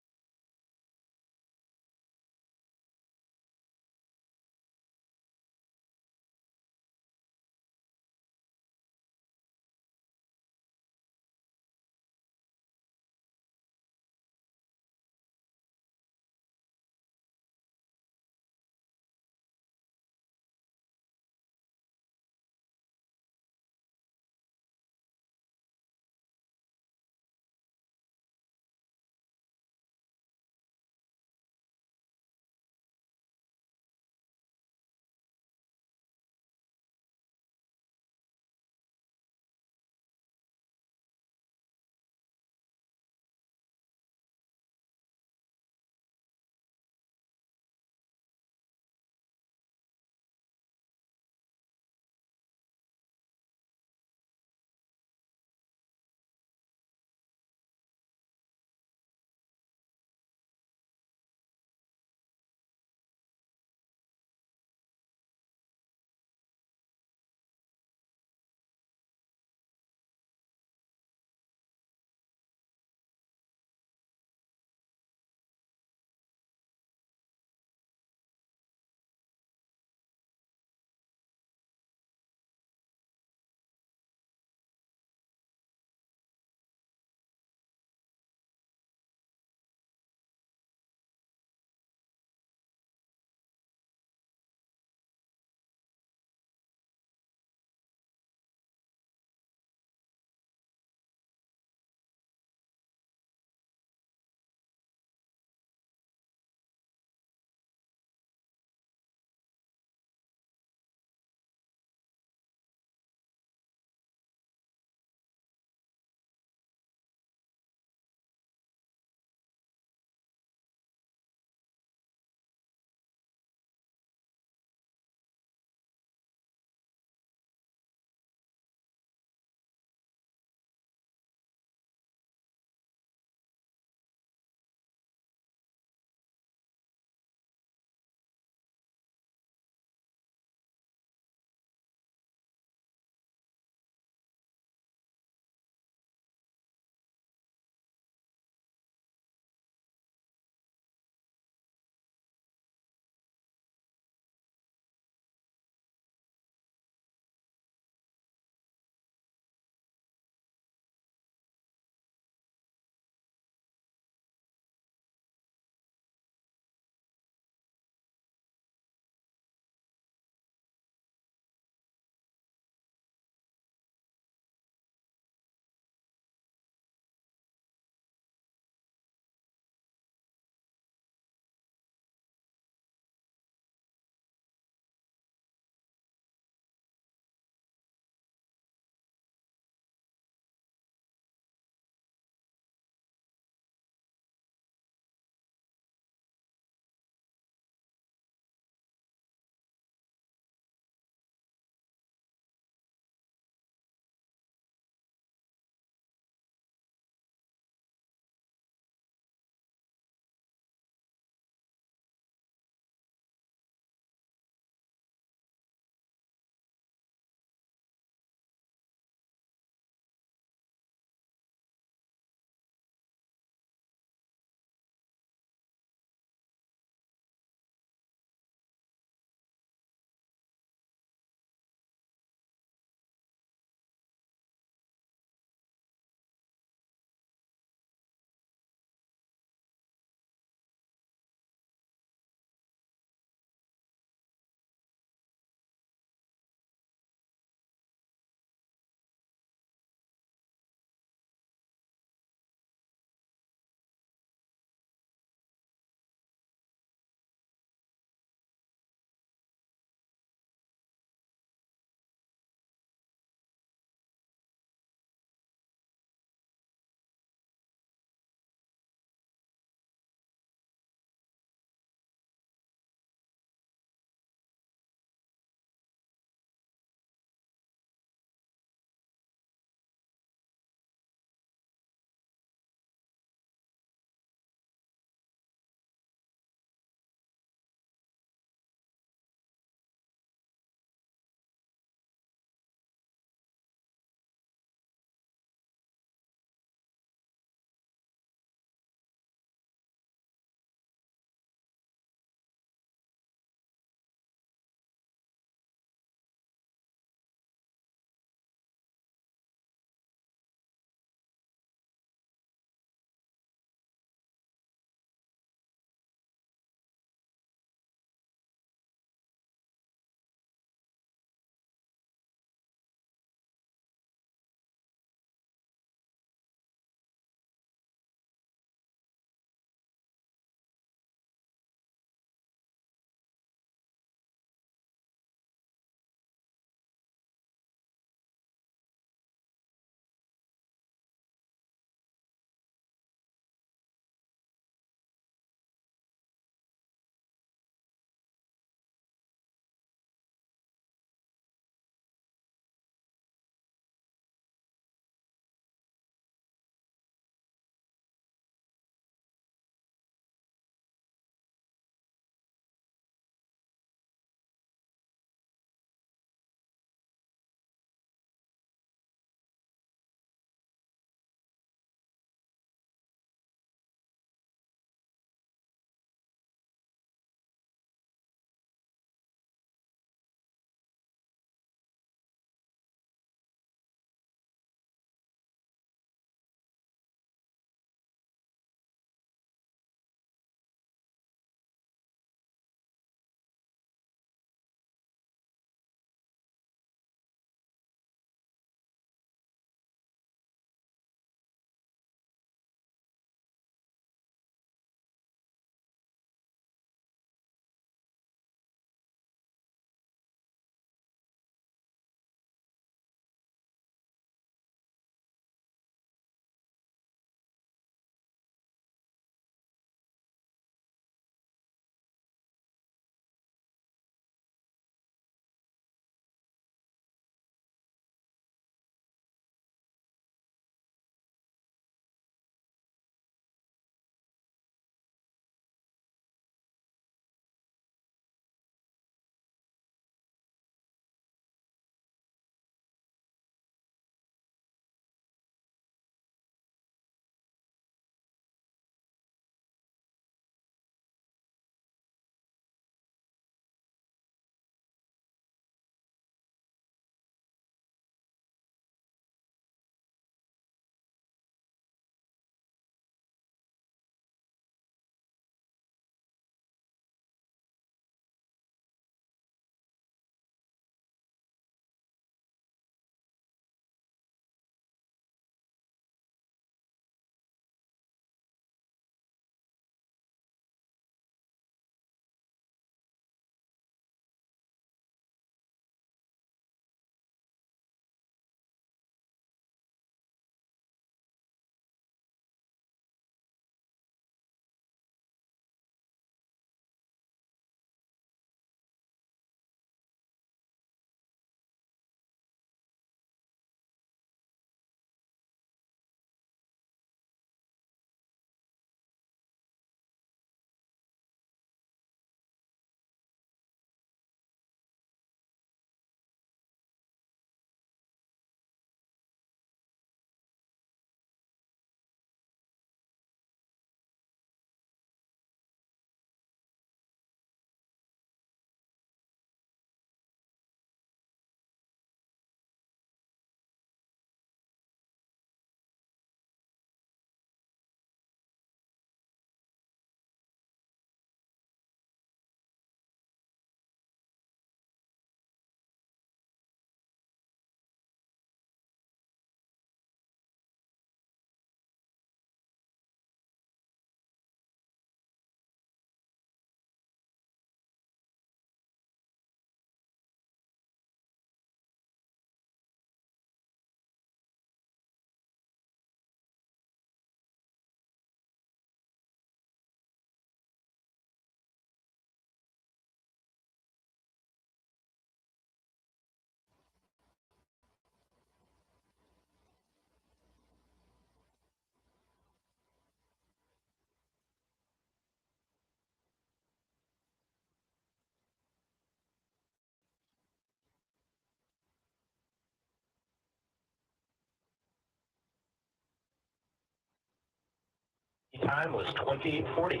Time was 2040.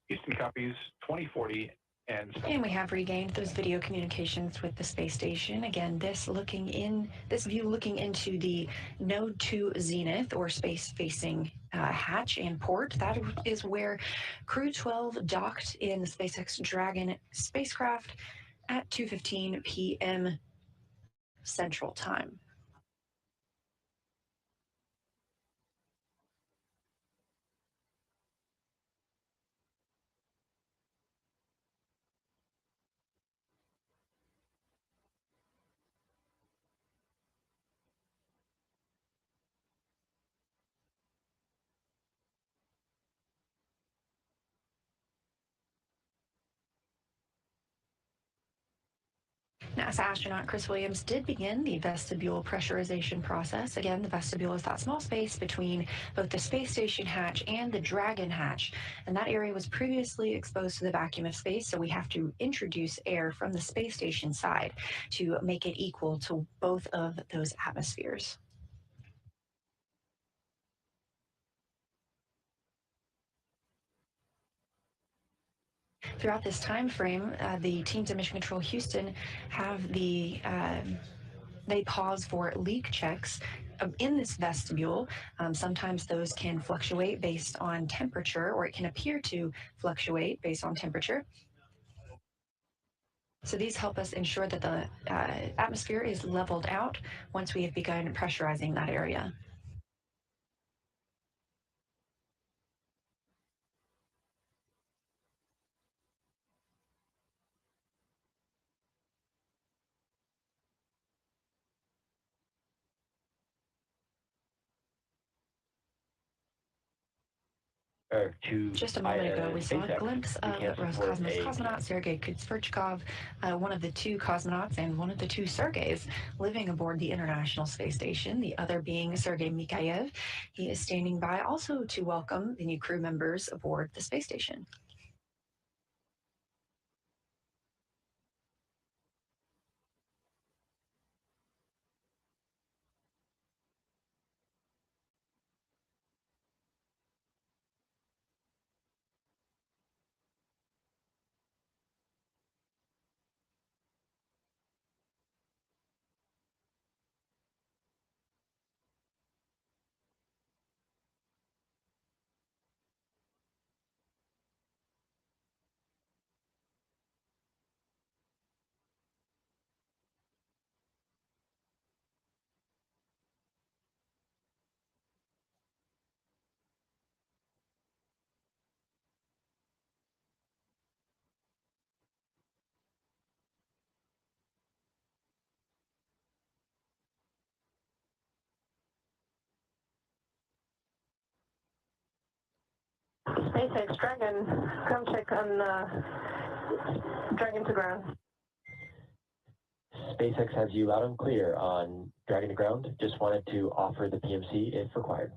Houston copies 2040 and we have regained those video communications with the space station. Again, this view looking into the Node 2 Zenith or space-facing hatch and port. That is where Crew 12 docked in the SpaceX Dragon spacecraft at 2:15 p.m. Central Time. NASA astronaut Chris Williams did begin the vestibule pressurization process. Again, the vestibule is that small space between both the space station hatch and the Dragon hatch. And that area was previously exposed to the vacuum of space, so we have to introduce air from the space station side to make it equal to both of those atmospheres. Throughout this time frame, the teams at Mission Control Houston have they pause for leak checks in this vestibule. Sometimes those can fluctuate based on temperature, or it can appear to fluctuate based on temperature. So these help us ensure that the atmosphere is leveled out once we have begun pressurizing that area. Just a moment ago, we saw a glimpse of Roscosmos cosmonaut Sergei Kutsverchkov, one of the two cosmonauts and one of the two Sergeys living aboard the International Space Station, the other being Sergei Mikhaev. He is standing by also to welcome the new crew members aboard the space station. SpaceX Dragon, ground check on Dragon to ground. SpaceX has you loud and clear on Dragon to ground. Just wanted to offer the PMC if required.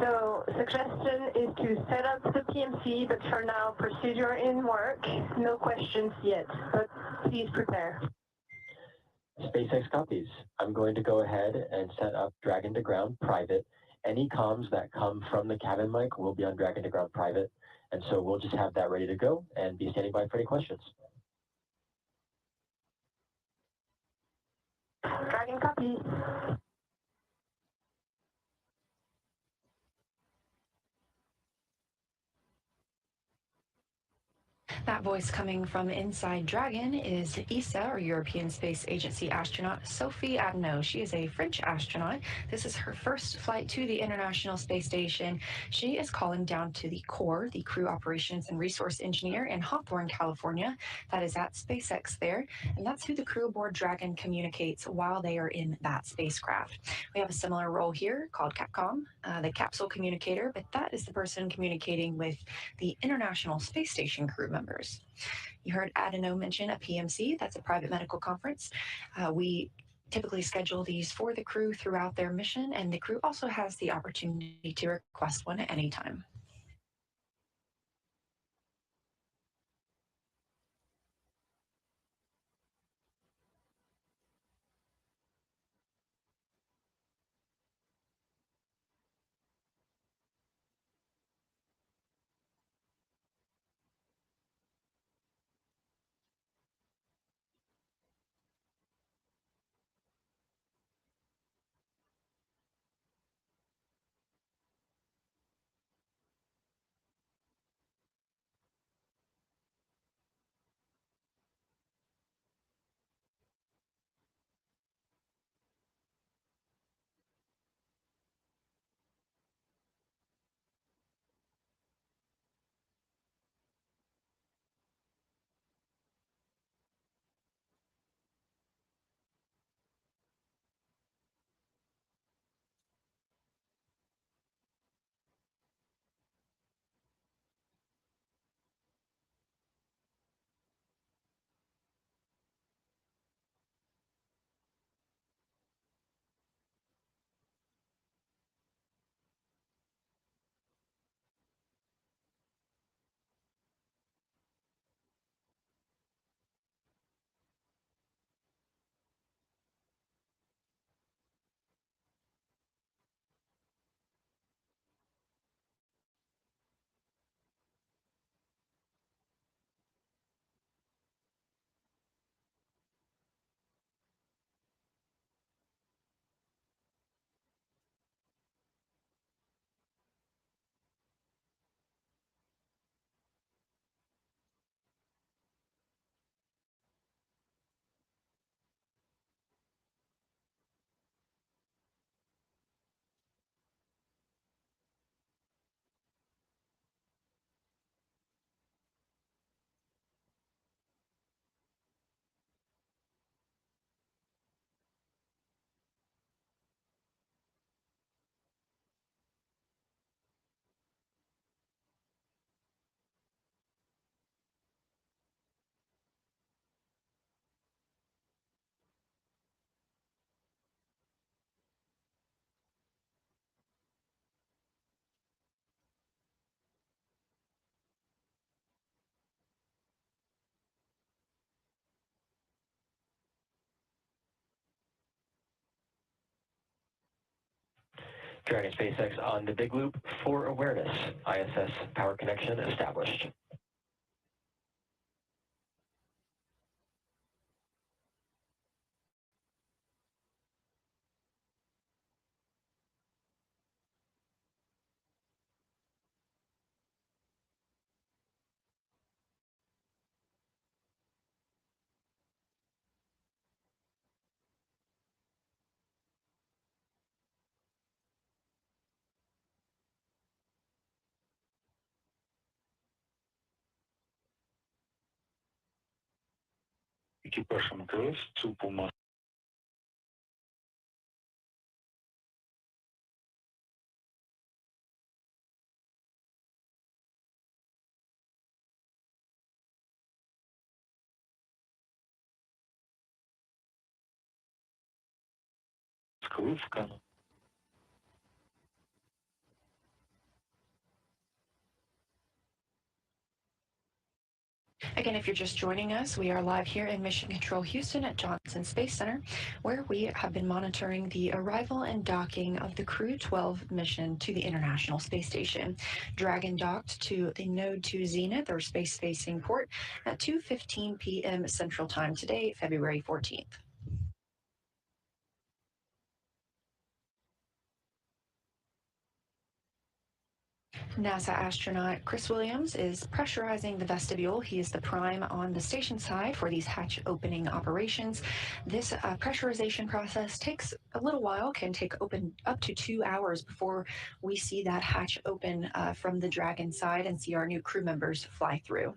So suggestion is to set up the PMC, but for now, procedure in work. No questions yet, but please prepare. SpaceX copies. I'm going to go ahead and set up Dragon to ground private. Any comms that come from the cabin mic will be on Dragon to ground private. And so we'll just have that ready to go and be standing by for any questions. Dragon copies. That voice coming from inside Dragon is ESA, or European Space Agency astronaut Sophie Adno. She is a French astronaut. This is her first flight to the International Space Station. She is calling down to the core, the crew operations and resource engineer in Hawthorne, California. That is at SpaceX there. And that's who the crew aboard Dragon communicates while they are in that spacecraft. We have a similar role here called Capcom, the capsule communicator, but that is the person communicating with the International Space Station crew members. You heard Adeno mention a PMC, that's a private medical conference. We typically schedule these for the crew throughout their mission, and the crew also has the opportunity to request one at any time. Dragon SpaceX on the big loop for awareness. ISS power connection established. Equipation growth to Puma. Skrówka. Again, if you're just joining us, we are live here in Mission Control Houston at Johnson Space Center, where we have been monitoring the arrival and docking of the Crew 12 mission to the International Space Station. Dragon docked to the Node 2 Zenith, or space-facing port, at 2:15 p.m. Central Time today, February 14th. NASA astronaut Chris Williams is pressurizing the vestibule. He is the prime on the station side for these hatch opening operations. This pressurization process takes a little while, can take up to 2 hours before we see that hatch open from the Dragon side and see our new crew members fly through.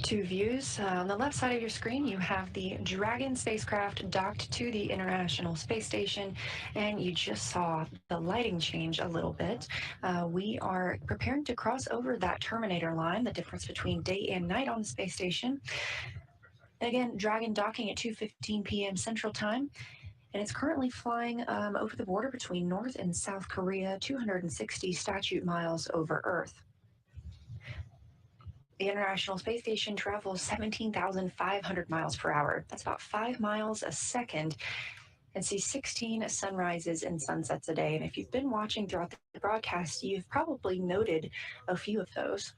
Two views. On the left side of your screen, you have the Dragon spacecraft docked to the International Space Station, and you just saw the lighting change a little bit. We are preparing to cross over that terminator line, the difference between day and night on the space station. Again, Dragon docking at 2:15 p.m. Central Time. And it's currently flying over the border between North and South Korea, 260 statute miles over Earth. The International Space Station travels 17,500 miles per hour. That's about 5 miles a second, and sees 16 sunrises and sunsets a day. And if you've been watching throughout the broadcast, you've probably noted a few of those.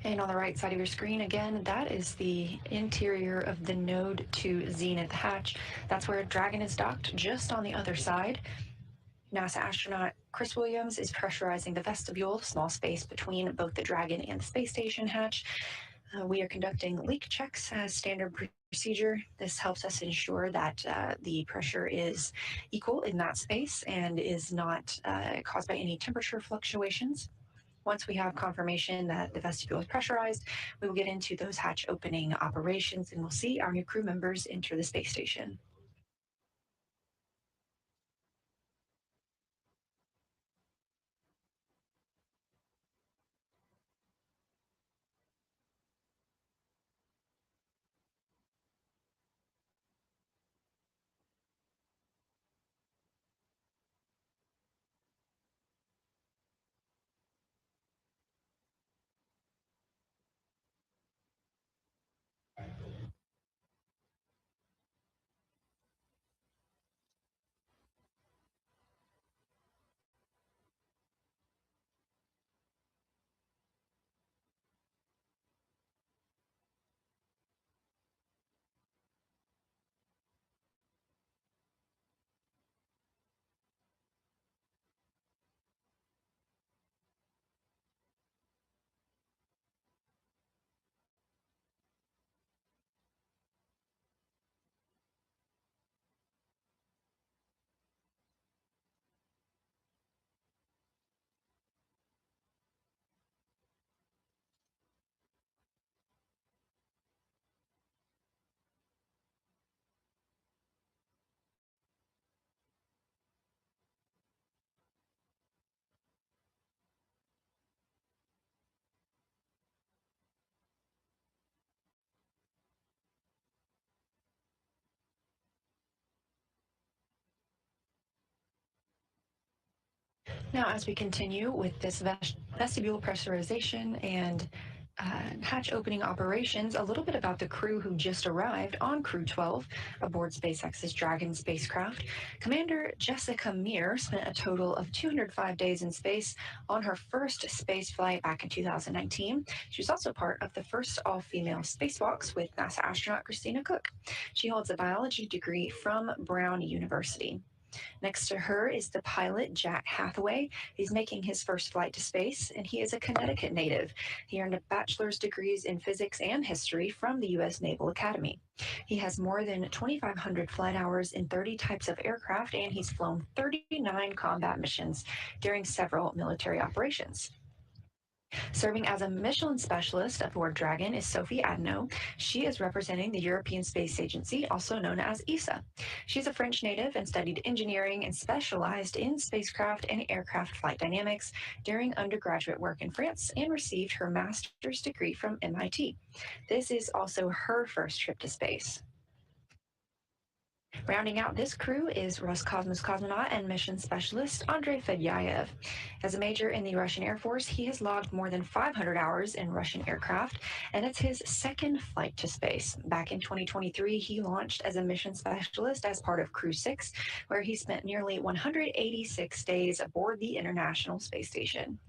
And on the right side of your screen, again, that is the interior of the Node 2 Zenith hatch. That's where Dragon is docked, just on the other side. NASA astronaut Chris Williams is pressurizing the vestibule, small space between both the Dragon and the space station hatch. We are conducting leak checks as standard procedure. This helps us ensure that the pressure is equal in that space and is not caused by any temperature fluctuations. Once we have confirmation that the vestibule is pressurized, we will get into those hatch opening operations and we'll see our new crew members enter the space station. Now, as we continue with this vestibule pressurization and hatch opening operations, a little bit about the crew who just arrived on Crew 12 aboard SpaceX's Dragon spacecraft. Commander Jessica Meir spent a total of 205 days in space on her first space flight back in 2019. She was also part of the first all-female spacewalks with NASA astronaut Christina Cook. She holds a biology degree from Brown University. Next to her is the pilot, Jack Hathaway. He's making his first flight to space, and he is a Connecticut native. He earned a bachelor's degrees in physics and history from the U.S. Naval Academy. He has more than 2,500 flight hours in 30 types of aircraft, and he's flown 39 combat missions during several military operations. Serving as a Michelin specialist aboard Dragon is Sophie Adno. She is representing the European Space Agency, also known as ESA. She's a French native and studied engineering and specialized in spacecraft and aircraft flight dynamics during undergraduate work in France and received her master's degree from MIT. This is also her first trip to space. Rounding out this crew is Roscosmos cosmonaut and mission specialist Andrei Fedyaev. As a major in the Russian Air Force, he has logged more than 500 hours in Russian aircraft, and it's his second flight to space. Back in 2023, he launched as a mission specialist as part of Crew 6, where he spent nearly 186 days aboard the International Space Station.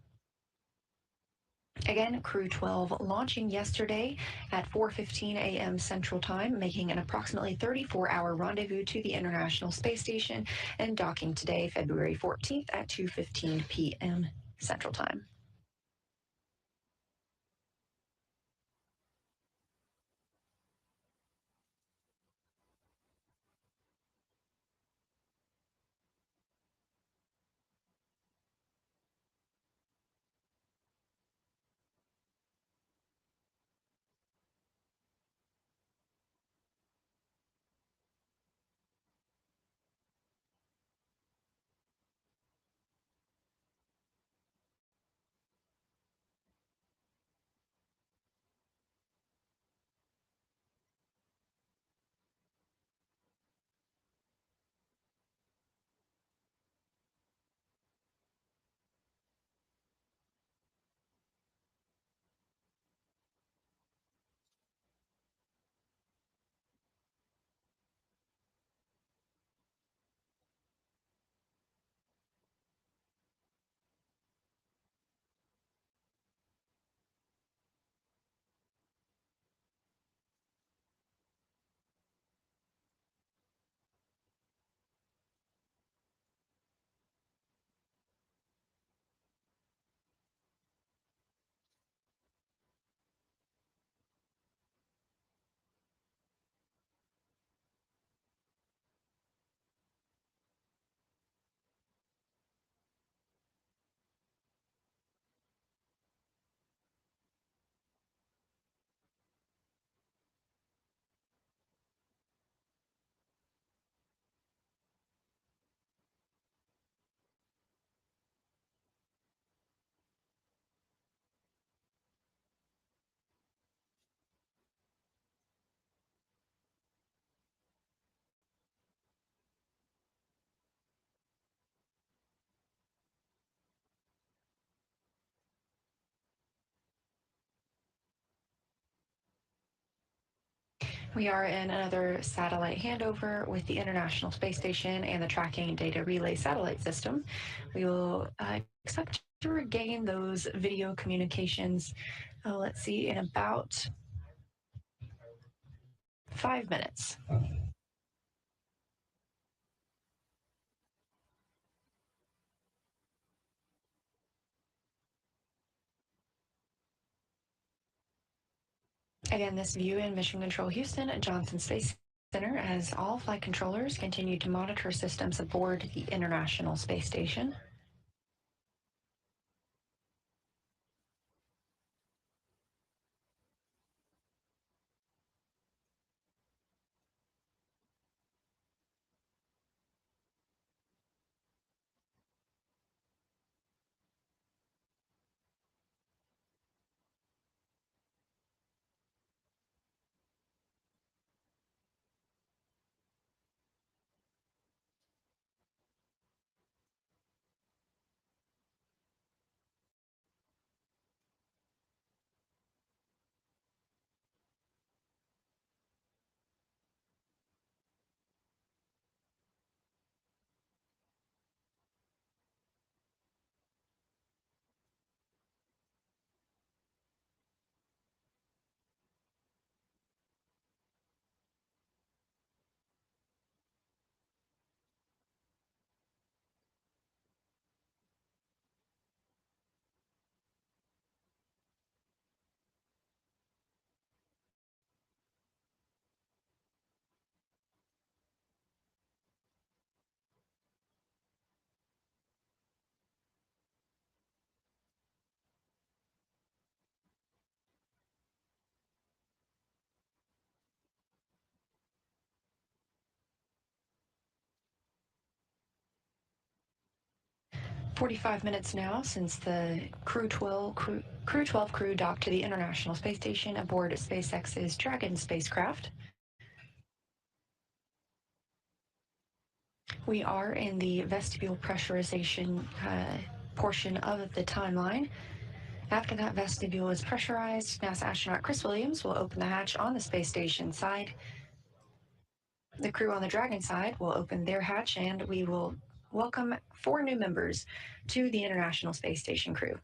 Again, Crew 12 launching yesterday at 4:15 a.m. Central Time, making an approximately 34-hour rendezvous to the International Space Station and docking today, February 14th at 2:15 p.m. Central Time. We are in another satellite handover with the International Space Station and the Tracking Data Relay Satellite System. We will expect to regain those video communications, let's see, in about 5 minutes. Again, this view in Mission Control Houston at Johnson Space Center as all flight controllers continue to monitor systems aboard the International Space Station. 45 minutes now since the Crew 12 crew docked to the International Space Station aboard SpaceX's Dragon spacecraft. We are in the vestibule pressurization portion of the timeline. After that vestibule is pressurized, NASA astronaut Chris Williams will open the hatch on the space station side. The crew on the Dragon side will open their hatch, and we will welcome 4 new members to the International Space Station crew.